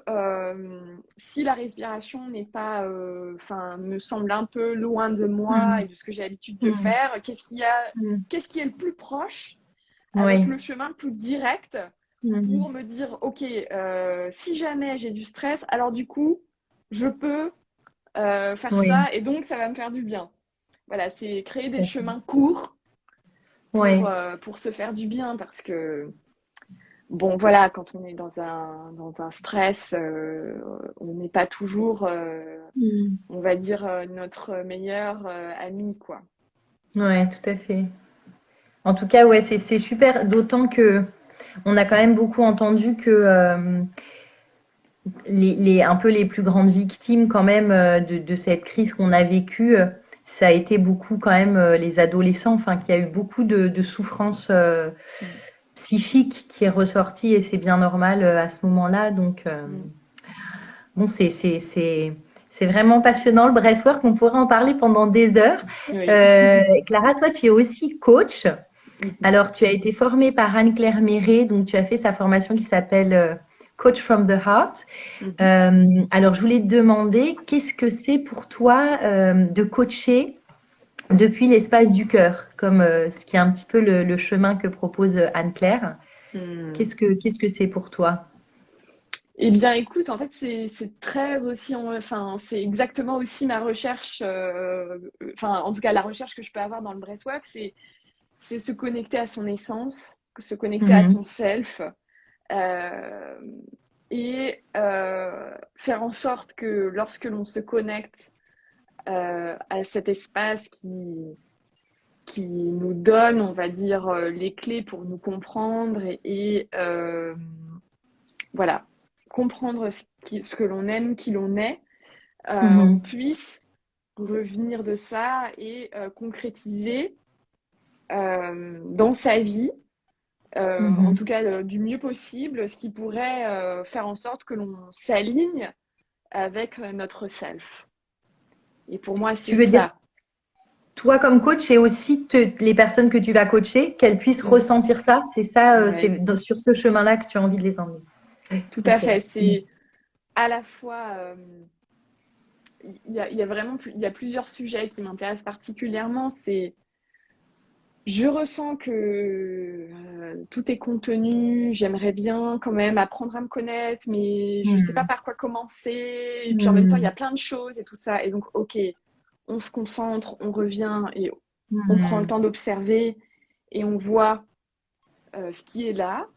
si la respiration n'est pas, enfin, me semble un peu loin de moi et Mm, de ce que j'ai l'habitude de mm, faire, mm. qu'est-ce qui est le plus proche, avec Ouais. le chemin le plus direct pour Mhm. me dire, OK, si jamais j'ai du stress, alors du coup, je peux faire Oui, ça et donc ça va me faire du bien. Voilà, c'est créer des tout à fait. chemins courts Ouais. pour se faire du bien parce que, bon, voilà, quand on est dans un stress, on n'est pas toujours, Mhm. on va dire, notre meilleur ami, quoi. Ouais, tout à fait. En tout cas, ouais, c'est super, d'autant que on a quand même beaucoup entendu que un peu les plus grandes victimes quand même de cette crise qu'on a vécue, ça a été beaucoup quand même les adolescents, enfin qu'il y a eu beaucoup de souffrance Mm. psychique qui est ressortie et c'est bien normal à ce moment-là. Donc Mm. bon, c'est vraiment passionnant le breathwork, on pourrait en parler pendant des heures. Oui. Clara, toi tu es aussi coach. Mhm. Alors, tu as été formée par Anne-Claire Méret, donc tu as fait sa formation qui s'appelle Coach from the Heart. Mhm. Alors, je voulais te demander, qu'est-ce que c'est pour toi de coacher depuis l'espace du cœur, comme ce qui est un petit peu le chemin que propose Anne-Claire. Mm. Qu'est-ce que c'est pour toi? Eh bien, écoute, en fait, c'est très aussi, enfin, c'est exactement aussi ma recherche, enfin, en tout cas, la recherche que je peux avoir dans le breathwork, c'est se connecter à son essence, se connecter à son Mhm, self, euh, et faire en sorte que lorsque l'on se connecte à cet espace qui nous donne, on va dire, les clés pour nous comprendre et voilà, comprendre ce que l'on aime, qui l'on est, on mhm, puisse revenir de ça et concrétiser dans sa vie, en tout mhm. cas du mieux possible, ce qui pourrait faire en sorte que l'on s'aligne avec notre self. Et pour moi, c'est Tu veux dire, ça. toi comme coach et aussi les personnes que tu vas coacher, qu'elles puissent Mm. ressentir ça, c'est ça, c'est Ouais, sur ce chemin-là que tu as envie de les emmener. tout à Ok. fait. Mm. C'est à la fois, il y a vraiment, il y a plusieurs sujets qui m'intéressent particulièrement. C'est Je ressens que tout est contenu. J'aimerais bien quand même apprendre à me connaître, mais je ne sais pas Mm. par quoi commencer. Et puis en même temps, il y Hmm. a plein de choses et tout ça. Et donc, ok, on se concentre, on revient et on prend le Hmm. temps d'observer et on voit ce qui est là.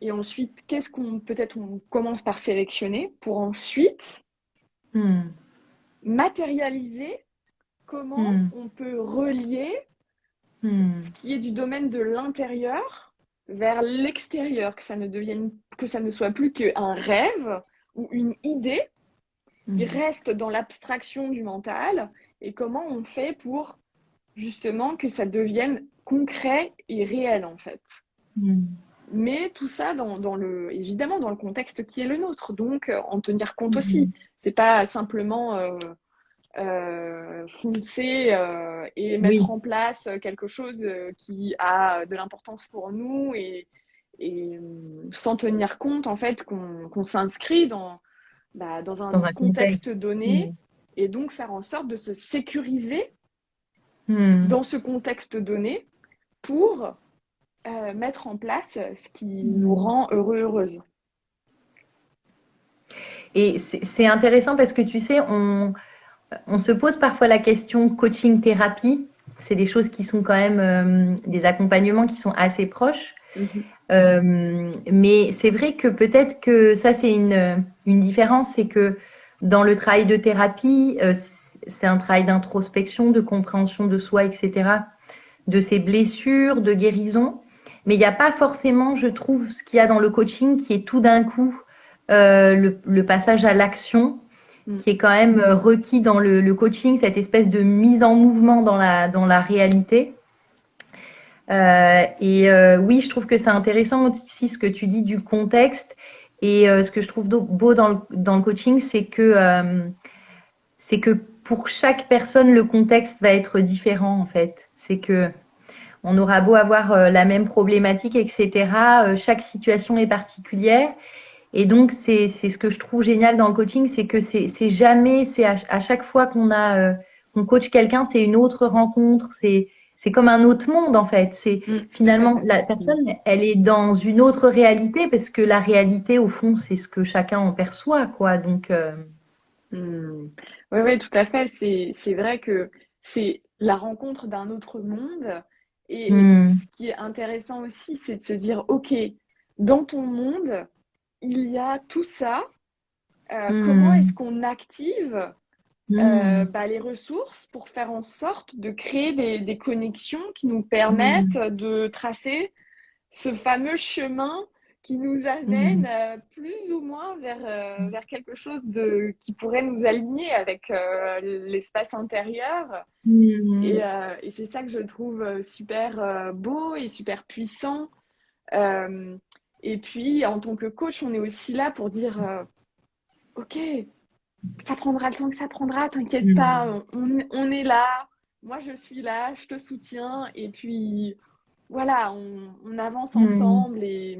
Et ensuite, qu'est-ce qu'on peut-être on commence par sélectionner pour ensuite Hmm. matérialiser comment Hmm. on peut relier ce Hmm. qui est du domaine de l'intérieur vers l'extérieur, que ça ne soit plus qu'un rêve ou une idée qui Hmm. reste dans l'abstraction du mental et comment on fait pour justement que ça devienne concret et réel en fait. Hmm. Mais tout ça évidemment dans le contexte qui est le nôtre, donc en tenir compte aussi. Hmm. C'est pas simplement foncer et mettre Oui. en place quelque chose qui a de l'importance pour nous sans tenir compte en fait qu'on s'inscrit dans un Dans un contexte contexte. Hmm. donné et donc faire en sorte de se sécuriser Hmm. dans ce contexte donné pour mettre en place ce qui nous Hmm. rend heureux, heureuse. Et c'est intéressant parce que tu sais, on se pose parfois la question coaching-thérapie. C'est des choses qui sont quand même des accompagnements qui sont assez proches. Mhm. Mais c'est vrai que peut-être que ça, c'est une différence, c'est que dans le travail de thérapie, c'est un travail d'introspection, de compréhension de soi, etc., de ses blessures, de guérison. Mais il n'y a pas forcément, je trouve, ce qu'il y a dans le coaching qui est tout d'un coup le passage à l'action, Mm. qui est quand même requis dans le coaching, cette espèce de mise en mouvement dans la réalité. Oui, je trouve que c'est intéressant aussi ce que tu dis du contexte. Et ce que je trouve beau dans le coaching, c'est que pour chaque personne, le contexte va être différent en fait. C'est que on aura beau avoir la même problématique, etc. Chaque situation est particulière. Et donc, c'est ce que je trouve génial dans le coaching, c'est que c'est jamais, c'est à chaque fois qu'on coach quelqu'un, c'est une autre rencontre, c'est comme un autre monde en fait. C'est tout à finalement fait. la personne, elle est dans une autre réalité parce que la réalité au fond, c'est ce que chacun en perçoit, quoi. Donc, Oui, ouais, tout à fait. C'est vrai que c'est la rencontre d'un autre monde. Et ce hmm, qui est intéressant aussi, c'est de se dire, OK, dans ton monde, il y a tout ça. Comment est-ce hmm, qu'on active hmm, les ressources pour faire en sorte de créer des connexions qui nous permettent hmm, de tracer ce fameux chemin qui nous amène hmm, plus ou moins vers quelque chose qui pourrait nous aligner avec l'espace intérieur. hmm, Et c'est ça que je trouve super beau et super puissant. Euh, et puis, en tant que coach, on est aussi là pour dire, OK, ça prendra le temps que ça prendra, t'inquiète hmm, pas, on est là, moi je suis là, je te soutiens, et puis voilà, on avance hmm, ensemble, et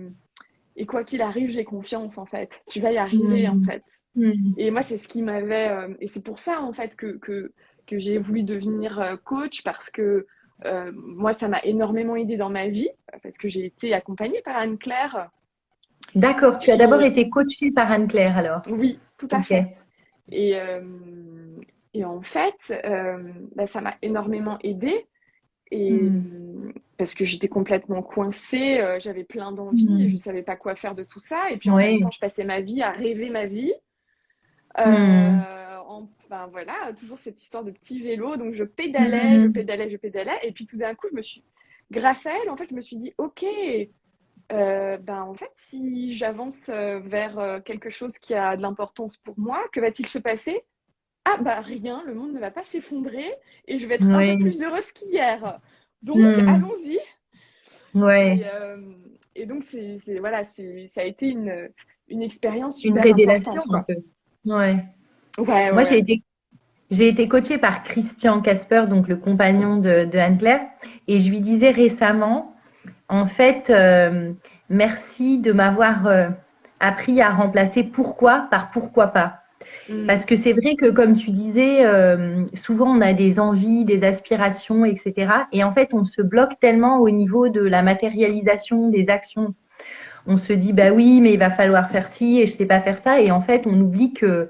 quoi qu'il arrive, j'ai confiance en fait, tu vas y arriver en hmm, fait. hmm. Et moi, c'est ce qui m'avait, et c'est pour ça en fait que j'ai voulu devenir coach, parce que moi, ça m'a énormément aidé dans ma vie, parce que j'ai été accompagnée par Anne-Claire, D'accord. Tu as d'abord et été coachée par Anne-Claire alors. oui, tout à Ok. fait. Et, et en fait, ça m'a énormément aidée. Et, Hmm, parce que j'étais complètement coincée, j'avais plein d'envies et je ne hmm. savais pas quoi faire de tout ça. Et puis en même temps, Oui. je passais ma vie à rêver ma vie. Hmm, Enfin voilà, toujours cette histoire de petit vélo. Donc je pédalais, je hmm, pédalais, je pédalais. Et puis tout d'un coup, grâce à elle, en fait, je me suis dit, ok, en fait, si j'avance vers quelque chose qui a de l'importance pour moi, que va-t-il se passer? Ah bah rien, le monde ne va pas s'effondrer et je vais être un peu oui. plus heureuse qu'hier. Donc Hmm, allons-y. Et, ouais. euh, et donc voilà, ça a été une expérience Une super révélation importante, un quoi. peu. Ouais. Ouais, ouais, Moi, ouais. j'ai été coachée par Christian Casper, donc le compagnon de Anne-Claire, et je lui disais récemment, en fait, merci de m'avoir appris à remplacer pourquoi par pourquoi pas. Parce Mm, que c'est vrai que, comme tu disais, souvent on a des envies, des aspirations, etc. Et en fait, on se bloque tellement au niveau de la matérialisation des actions. On se dit, bah oui, mais il va falloir faire ci et je sais pas faire ça. Et en fait, on oublie que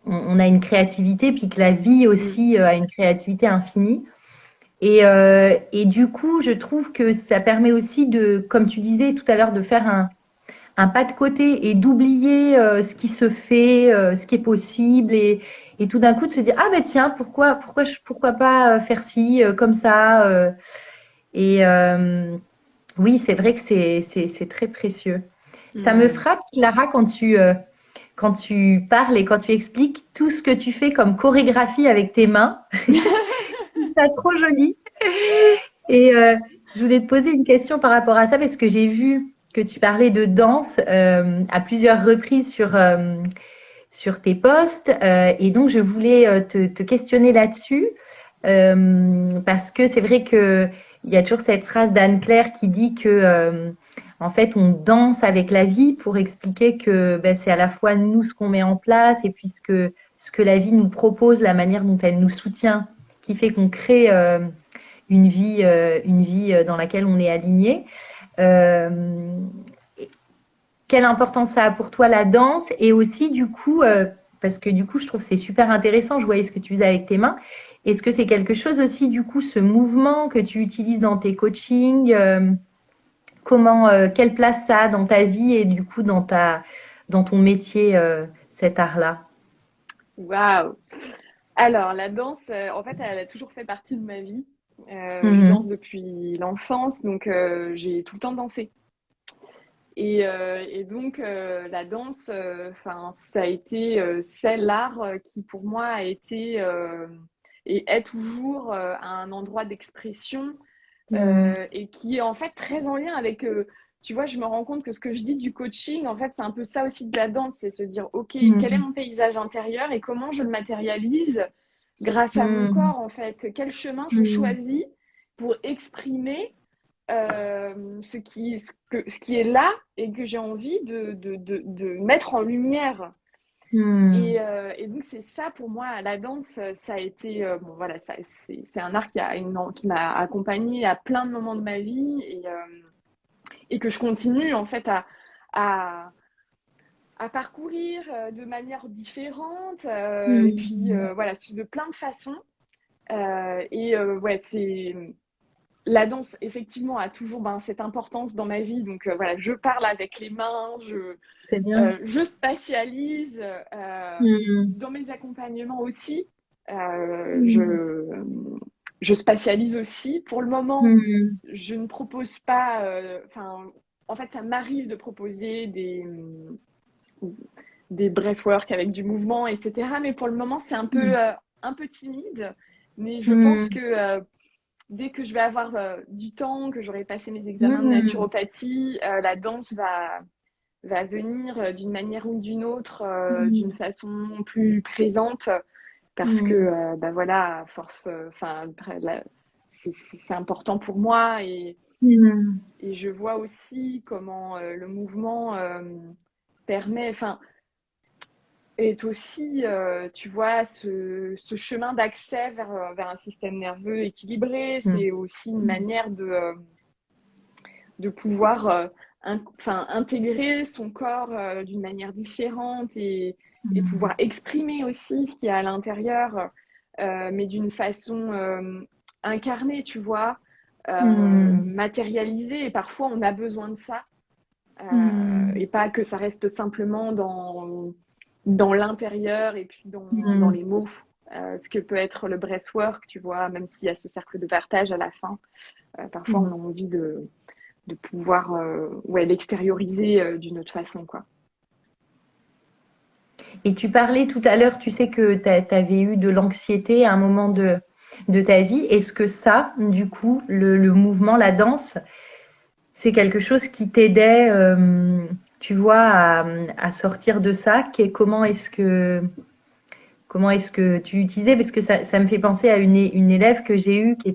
on a une créativité, puis que la vie mm, aussi a une créativité infinie. Et du coup, je trouve que ça permet aussi de, comme tu disais tout à l'heure, de faire un pas de côté et d'oublier ce qui se fait, ce qui est possible et tout d'un coup de se dire ah ben tiens pourquoi pas faire ci comme ça et oui c'est vrai que c'est très précieux. Ça me mm. frappe Clara quand tu parles et quand tu expliques tout ce que tu fais comme chorégraphie avec tes mains. Je trouve ça trop joli. Et je voulais te poser une question par rapport à ça parce que j'ai vu que tu parlais de danse à plusieurs reprises sur tes posts. Et donc, je voulais te questionner là-dessus parce que c'est vrai que il y a toujours cette phrase d'Anne-Claire qui dit que en fait, on danse avec la vie pour expliquer que ben, c'est à la fois nous ce qu'on met en place et puis ce que la vie nous propose, la manière dont elle nous soutient, qui fait qu'on crée une vie dans laquelle on est aligné. Euh, Quelle importance ça a pour toi la danse et aussi du coup, parce que du coup je trouve que c'est super intéressant, je voyais ce que tu faisais avec tes mains. Est-ce que c'est quelque chose aussi du coup ce mouvement que tu utilises dans tes coachings, comment, quelle place ça a dans ta vie et du coup dans ton métier cet art-là? Waouh! Alors, la danse, en fait, elle a toujours fait partie de ma vie. Je danse Mhm. depuis l'enfance, donc j'ai tout le temps dansé. Et donc, la danse, ça a été c'est l'art qui, pour moi, a été et est toujours un endroit d'expression Mhm. et qui est en fait très en lien avec, tu vois, je me rends compte que ce que je dis du coaching, en fait, c'est un peu ça aussi de la danse, c'est se dire, OK, quel est Mhm. mon paysage intérieur et comment je le matérialise grâce à mon Mhm. corps, en fait, quel chemin je Mhm. choisis pour exprimer ce qui est là et que j'ai envie de mettre en lumière. Et donc, c'est ça pour moi, la danse, ça a été, bon voilà, c'est un art qui m'a accompagnée à plein de moments de ma vie et que je continue en fait à, à parcourir de manière différente et puis voilà, de plein de façons. Ouais, la danse, effectivement, a toujours cette importance dans ma vie. Donc voilà, je parle avec les mains, C'est bien. je spatialise Mm. dans mes accompagnements aussi. Euh, Mm. je, je spatialise aussi. Pour le moment, Mm. je ne propose pas. Enfin, en fait, ça m'arrive de proposer des breathwork avec du mouvement, etc. Mais pour le moment, c'est un peu timide. Mais je pense que Mm. dès que je vais avoir du temps, que j'aurai passé mes examens de Mm. naturopathie, la danse va venir d'une manière ou d'une autre, d'une Mm. façon plus présente, parce que, Mm. voilà, à force, enfin, c'est important pour moi Mm. et je vois aussi comment le mouvement permet, enfin, est aussi, tu vois, ce chemin d'accès vers un système nerveux équilibré. Mm. C'est aussi une manière de pouvoir enfin, intégrer son corps d'une manière différente et pouvoir Mm. exprimer aussi ce qu'il y a à l'intérieur, mais d'une façon incarnée, tu vois, Mm. matérialisée. Et parfois, on a besoin de ça. Mm. Et pas que ça reste simplement dans l'intérieur et puis dans les mots. Ce que peut être le breathwork, tu vois, même s'il y a ce cercle de partage à la fin. Parfois, on Mm. a envie de pouvoir ouais, l'extérioriser d'une autre façon, quoi. Et tu parlais tout à l'heure, tu sais que tu avais eu de l'anxiété à un moment de ta vie. Est-ce que ça, du coup, le mouvement, la danse, c'est quelque chose qui t'aidait, tu vois, à sortir de ça? Comment est-ce que tu l'utilisais? Parce que ça me fait penser à une élève que j'ai eue qui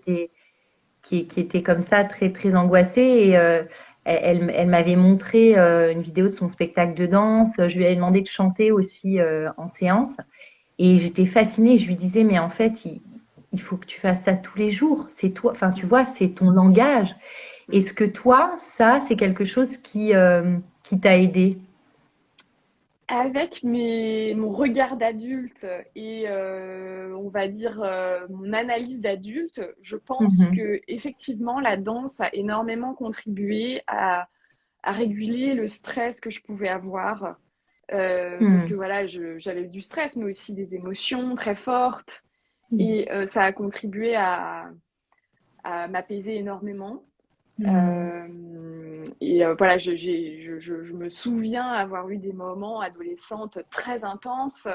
était comme ça, très, très angoissée. Et elle m'avait montré une vidéo de son spectacle de danse. Je lui avais demandé de chanter aussi en séance. Et j'étais fascinée. Je lui disais, mais en fait, il faut que tu fasses ça tous les jours. C'est toi, enfin, tu Mm. vois, c'est ton langage. Mm. Est-ce que toi, ça, c'est quelque chose qui t'a aidé? Avec mon regard d'adulte et on va dire mon analyse d'adulte, je pense Mhm. que effectivement la danse a énormément contribué à réguler le stress que je pouvais avoir. Parce que Mhm. voilà, j'avais du stress, mais aussi des émotions très fortes. Mhm. Et ça a contribué à m'apaiser énormément. Mhm. Voilà, je me souviens avoir eu des moments adolescentes très intenses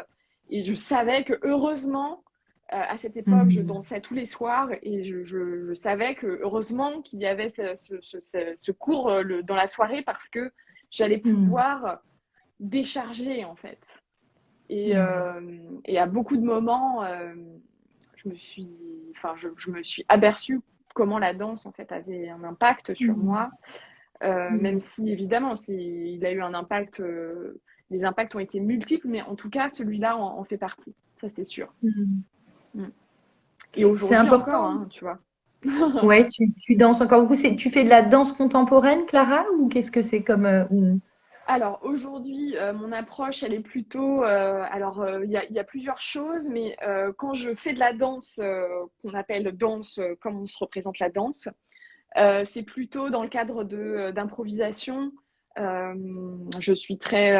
et je savais que heureusement, à cette époque, je Mhm. dansais tous les soirs et je savais que heureusement qu'il y avait ce cours dans la soirée parce que j'allais Mhm. pouvoir décharger en fait. Et, Mhm. euh, et à beaucoup de moments, je me suis aperçue comment la danse en fait avait un impact sur Mhm. moi, même si évidemment il a eu un impact, les impacts ont été multiples, mais en tout cas celui-là en fait partie, ça c'est sûr. Mhm. Mm. Et C'est aujourd'hui encore, important. hein, tu vois. Ouais, tu danses encore beaucoup. Tu fais de la danse contemporaine, Clara, ou qu'est-ce que c'est comme Alors aujourd'hui, mon approche, elle est plutôt. Il y a plusieurs choses, mais quand je fais de la danse, qu'on appelle danse, comme on se représente la danse, c'est plutôt dans le cadre d'improvisation. Euh, je suis très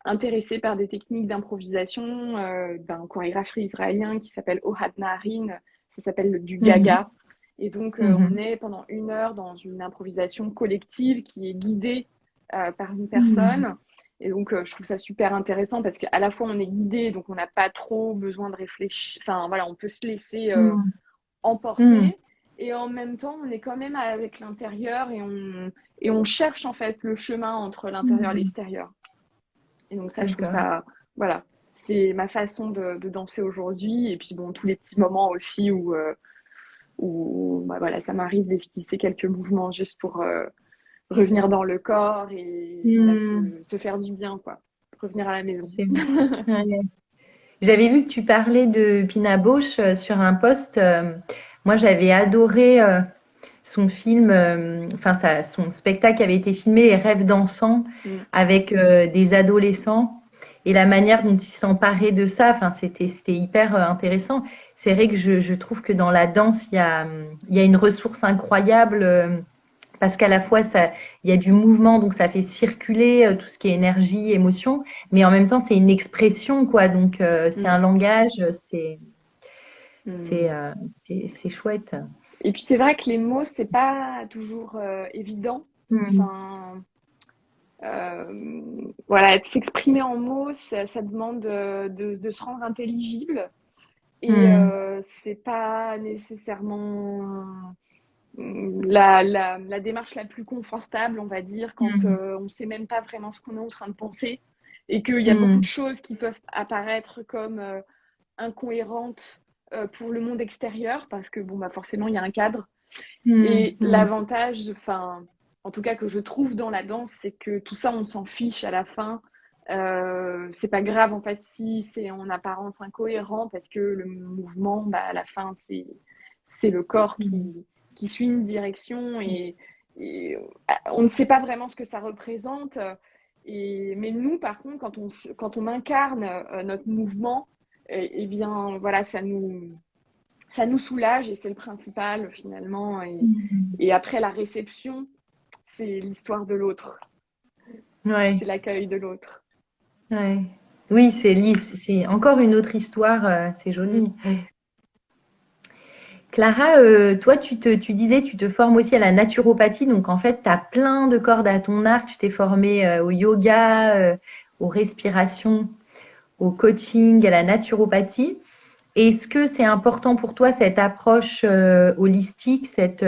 intéressée par des techniques d'improvisation d'un chorégraphe israélien qui s'appelle Ohad Naharin. Ça s'appelle du Mhm. Gaga. Et donc, on Mhm. est pendant 1 heure dans une improvisation collective qui est guidée par une Mhm. personne. Et donc, je trouve ça super intéressant parce qu'à la fois, on est guidé, donc on n'a pas trop besoin de réfléchir. Enfin, voilà, on peut se laisser Mhm. emporter. Et en même temps, on est quand même avec l'intérieur et on cherche en fait le chemin entre l'intérieur et Mhm. l'extérieur. Et donc ça, je trouve D'accord. ça, voilà, c'est ma façon de danser aujourd'hui. Et puis bon, tous les petits moments aussi où bah, voilà, ça m'arrive d'esquisser quelques mouvements juste pour revenir dans le corps et voilà, Mhm. se faire du bien, quoi. revenir à la maison. C'est ouais. J'avais vu que tu parlais de Pina Bausch sur un post. Moi, j'avais adoré son film, enfin son spectacle avait été filmé, Les Rêves dansants, Mm. avec des adolescents et la manière dont ils s'emparaient de ça. Enfin, c'était hyper intéressant. C'est vrai que je trouve que dans la danse, il y a une ressource incroyable. Parce qu'à la fois, il y a du mouvement, donc ça fait circuler tout ce qui est énergie, émotion, mais en même temps, c'est une expression, quoi. Donc, c'est Mm. un langage, Mm. c'est chouette. Et puis c'est vrai que les mots, c'est pas toujours évident. Mm. Enfin, voilà, s'exprimer en mots, ça demande de se rendre intelligible. Et Mm. c'est pas nécessairement la démarche la plus confortable, on va dire, quand Mm. on ne sait même pas vraiment ce qu'on est en train de penser et qu'il y a beaucoup de Mm. choses qui peuvent apparaître comme incohérentes pour le monde extérieur parce que bon, bah, forcément, il y a un cadre. Mm. Et Mm. l'avantage, enfin, en tout cas que je trouve dans la danse, c'est que tout ça, on s'en fiche à la fin. C'est pas grave en fait si c'est en apparence incohérent parce que le mouvement, bah, à la fin, c'est le corps Mm. qui suit une direction et on ne sait pas vraiment ce que ça représente. Mais nous, par contre, quand on incarne notre mouvement, eh bien, voilà, ça nous soulage et c'est le principal finalement. Mm. Et après, la réception, c'est l'histoire de l'autre, Ouais, c'est l'accueil de l'autre. ouais. Oui, c'est encore une autre histoire, c'est Mm. joli. Clara, toi, tu disais, tu te formes aussi à la naturopathie, donc en fait, tu as plein de cordes à ton arc. Tu t'es formée au yoga, aux respirations, au coaching, à la naturopathie. Est-ce que c'est important pour toi cette approche holistique, cette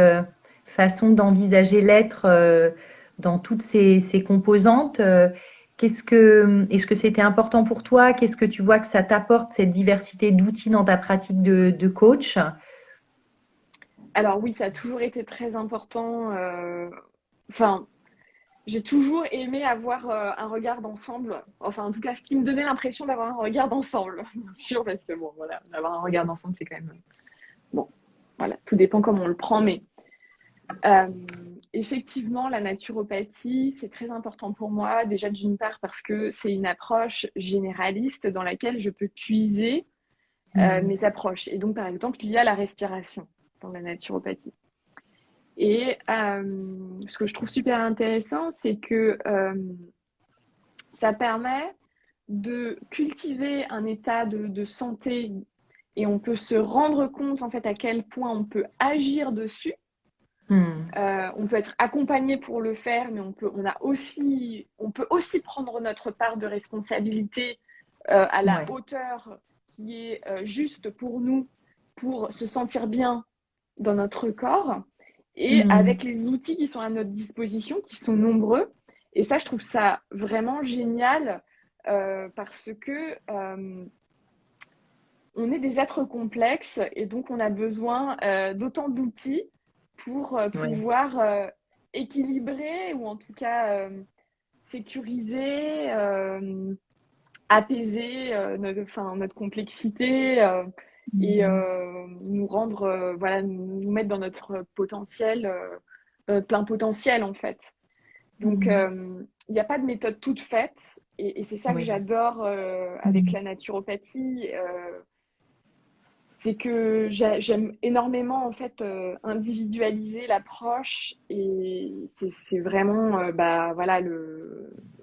façon d'envisager l'être dans toutes ses composantes est-ce que c'était important pour toi? Qu'est-ce que tu vois que ça t'apporte, cette diversité d'outils dans ta pratique de coach? Alors oui, ça a toujours été très important. Enfin, j'ai toujours aimé avoir un regard d'ensemble. Enfin, en tout cas, ce qui me donnait l'impression d'avoir un regard d'ensemble, bien sûr, parce que bon, voilà, d'avoir un regard d'ensemble, c'est quand même bon. Voilà, tout dépend comment on le prend, mais euh, effectivement, la naturopathie, c'est très important pour moi. Déjà, d'une part, parce que c'est une approche généraliste dans laquelle je peux puiser Hmm. mes approches. Et donc, par exemple, il y a la respiration dans la naturopathie. Et ce que je trouve super intéressant, c'est que ça permet de cultiver un état de santé et on peut se rendre compte en fait à quel point on peut agir dessus. Hmm. On peut être accompagné pour le faire, mais on peut aussi prendre notre part de responsabilité à la Ouais. hauteur qui est juste pour nous, pour se sentir bien dans notre corps et Hmm. avec les outils qui sont à notre disposition, qui sont nombreux. Et ça, je trouve ça vraiment génial parce que on est des êtres complexes et donc on a besoin d'autant d'outils pour Ouais. pouvoir équilibrer ou en tout cas sécuriser, apaiser notre complexité et Hmm. nous rendre, voilà, nous mettre dans notre potentiel, dans notre plein potentiel en fait. Donc, Hmm. il n'y a pas de méthode toute faite et c'est ça que Oui. j'adore avec Hmm. la naturopathie. C'est que j'aime énormément en fait individualiser l'approche et c'est vraiment bah, voilà,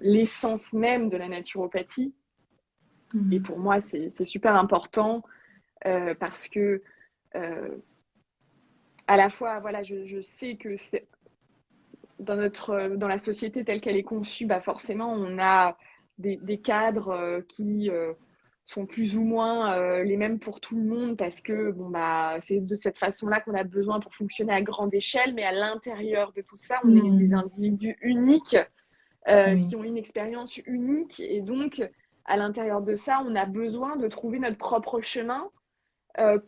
l'essence même de la naturopathie. Et Hmm. pour moi, c'est super important parce que euh, à la fois, voilà, je sais que c'est dans la société telle qu'elle est conçue, bah forcément, on a des cadres qui sont plus ou moins les mêmes pour tout le monde parce que bon, bah, c'est de cette façon-là qu'on a besoin pour fonctionner à grande échelle. Mais à l'intérieur de tout ça, on est des Hmm. individus uniques Oui. qui ont une expérience unique. Et donc, à l'intérieur de ça, on a besoin de trouver notre propre chemin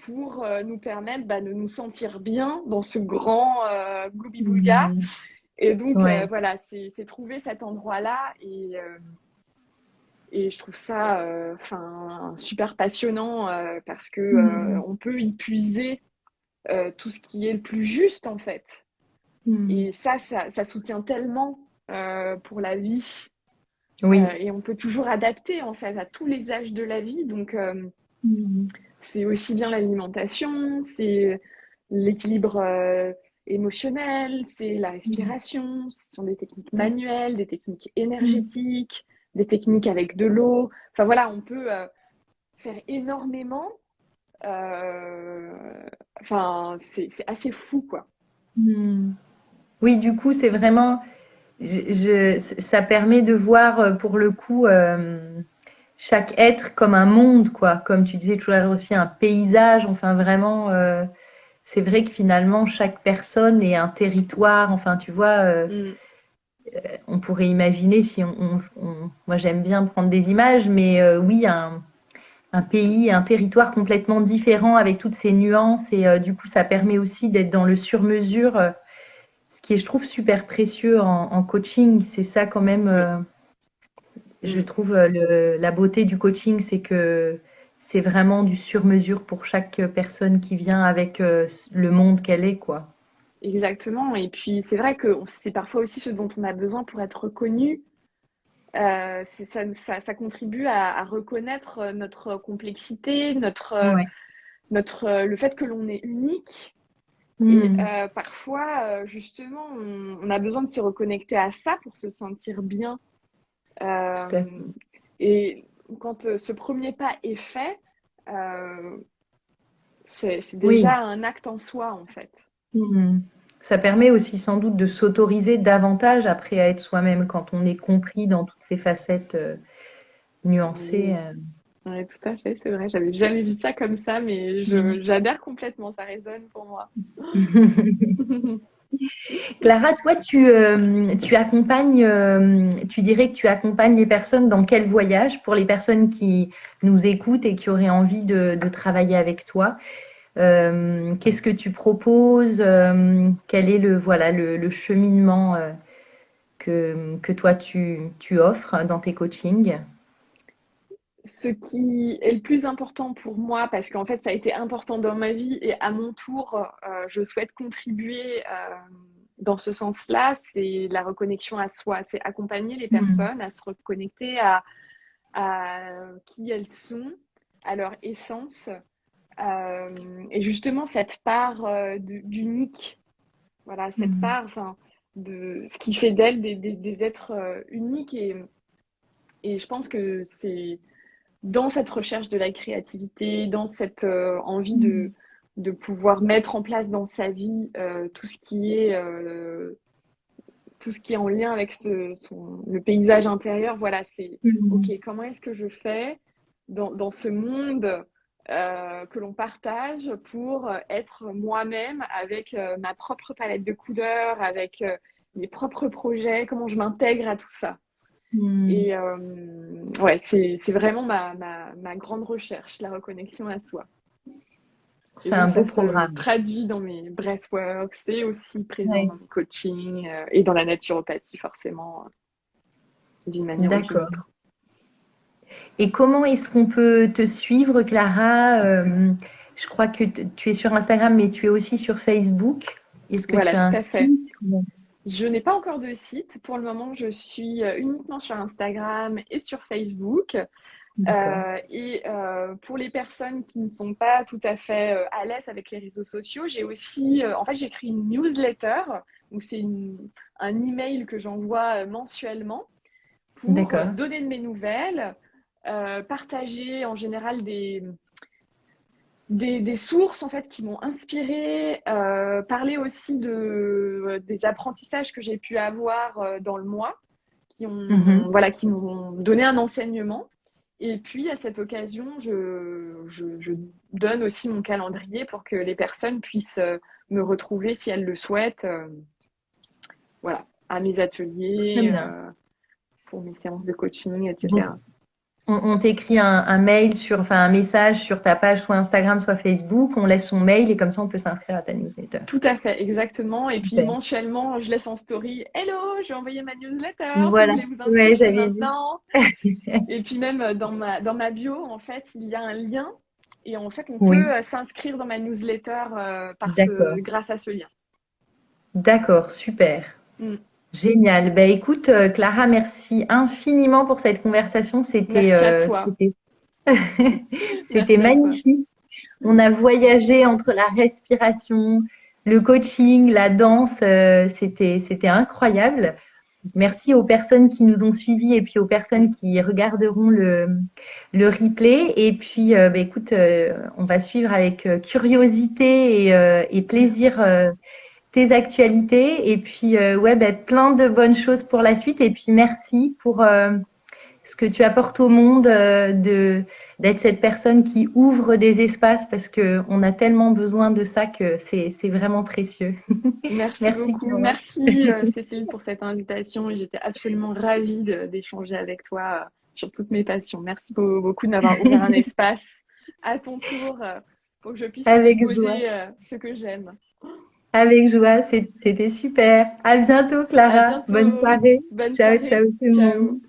pour nous permettre bah, de nous sentir bien dans ce grand gloubi-boulga. Hmm. Et donc, Ouais. voilà, c'est trouver cet endroit-là. Et je trouve ça super passionnant parce que Mm. on peut y puiser tout ce qui est le plus juste en fait. Mm. Et ça soutient tellement pour la vie. Oui. Et on peut toujours adapter en fait à tous les âges de la vie. Donc Mm. c'est aussi bien l'alimentation, c'est l'équilibre émotionnel, c'est la respiration, ce sont des techniques manuelles, des techniques Mm. énergétiques, des techniques avec de l'eau. Enfin voilà, on peut faire énormément. C'est assez fou, quoi. Mm. Oui, du coup, c'est vraiment, ça permet de voir pour le coup chaque être comme un monde, quoi. Comme tu disais tout à l'heure aussi, un paysage. Enfin, vraiment, c'est vrai que finalement, chaque personne est un territoire. Enfin, tu vois, Mm, on pourrait imaginer si moi j'aime bien prendre des images, mais oui, un pays, un territoire complètement différent avec toutes ces nuances et du coup ça permet aussi d'être dans le sur-mesure, ce qui est je trouve super précieux en coaching. C'est ça quand même, oui. je Mm. trouve la beauté du coaching, c'est que c'est vraiment du sur-mesure pour chaque personne qui vient avec le monde qu'elle est, quoi. Exactement. Et puis, c'est vrai que c'est parfois aussi ce dont on a besoin pour être reconnu. Ça contribue à reconnaître notre complexité, Ouais. le fait que l'on est unique. Et Hmm, parfois, justement, on a besoin de se reconnecter à ça pour se sentir bien. tout à Euh, fait. et quand ce premier pas est fait, euh, c'est Oui. déjà un acte en soi, en fait. Hmm. Ça permet aussi sans doute de s'autoriser davantage après à être soi-même quand on est compris dans toutes ces facettes nuancées. Oui, ouais, tout à fait, c'est vrai. J'avais jamais vu ça comme ça, mais Mm. j'adhère complètement. Ça résonne pour moi. Clara, toi, tu accompagnes, tu dirais que tu accompagnes les personnes dans quel voyage pour les personnes qui nous écoutent et qui auraient envie de travailler avec toi? Qu'est-ce que tu proposes? Quel est voilà, le cheminement que toi tu offres dans tes coachings? Ce qui est le plus important pour moi, parce qu'en fait, ça a été important dans ma vie et à mon tour, je souhaite contribuer dans ce sens-là, c'est la reconnexion à soi. C'est accompagner les Mm. personnes à se reconnecter à qui elles sont, à leur essence, et justement cette part d'unique. Voilà, cette Mm. part, de ce qui fait d'elles des êtres uniques. Et je pense que c'est dans cette recherche de la créativité, dans cette envie Mm. de pouvoir mettre en place dans sa vie tout ce qui est en lien avec le paysage intérieur. Voilà, c'est OK, Mm. comment est-ce que je fais dans ce monde que l'on partage pour être moi-même avec ma propre palette de couleurs, avec mes propres projets, comment je m'intègre à tout ça. Mm. Et ouais, c'est vraiment ma grande recherche, la reconnexion à soi. Et C'est donc, un ça beau se programme. traduit dans mes breathworks, c'est aussi présent Ouais. dans mes coachings et dans la naturopathie, forcément, d'une manière ou d'une D'accord. autre. Et comment est-ce qu'on peut te suivre, Clara? Je crois que tu es sur Instagram, mais tu es aussi sur Facebook. Est-ce que tu Voilà, as tout un à fait. site? Je n'ai pas encore de site. Pour le moment, je suis uniquement sur Instagram et sur Facebook. D'accord. Pour les personnes qui ne sont pas tout à fait à l'aise avec les réseaux sociaux, j'ai aussi, en fait, j'écris une newsletter, où c'est un email que j'envoie mensuellement pour D'accord. donner de mes nouvelles, partager en général des sources en fait qui m'ont inspirée, parler aussi des apprentissages que j'ai pu avoir dans le mois, Mhm. qui m'ont donné un enseignement. Et puis, à cette occasion, je donne aussi mon calendrier pour que les personnes puissent me retrouver si elles le souhaitent, voilà, à mes Très ateliers, bien. pour mes séances de coaching, Bon, etc. On t'écrit un mail enfin un message sur ta page, soit Instagram, soit Facebook. On laisse son mail et comme ça, on peut s'inscrire à ta newsletter. Tout à fait, exactement. Et puis Super. mensuellement, je laisse en story, Hello, j'ai envoyé ma newsletter, si vous Voilà. voulez vous Ouais, inscrire, c'est j'avais vu. maintenant. Et puis même dans ma bio, en fait, il y a un lien. Et en fait, on Oui, peut s'inscrire dans ma newsletter d'accord. grâce à ce lien. D'accord, super. Mm. Génial. Ben, écoute, Clara, merci infiniment pour cette conversation. Merci à toi. C'était Merci à toi. magnifique. On a voyagé entre la respiration, le coaching, la danse. C'était incroyable. Merci aux personnes qui nous ont suivis et puis aux personnes qui regarderont le replay. Et puis, ben, écoute, on va suivre avec curiosité et plaisir Merci. tes actualités. Et puis, ouais, ben, plein de bonnes choses pour la suite. Et puis, merci pour ce que tu apportes au monde, d'être cette personne qui ouvre des espaces parce que on a tellement besoin de ça que c'est vraiment précieux. Merci Merci, beaucoup. Clara. Merci Cécile pour cette invitation. Et j'étais absolument ravie d'échanger avec toi sur toutes mes passions. Merci beaucoup de m'avoir ouvert un espace à ton tour pour que je puisse y Avec joie. déposer ce que j'aime. Avec joie, c'était super. À bientôt, À Clara. Bonne bientôt. soirée. Bonne Ciao, ciao soirée. tout le Ciao. monde.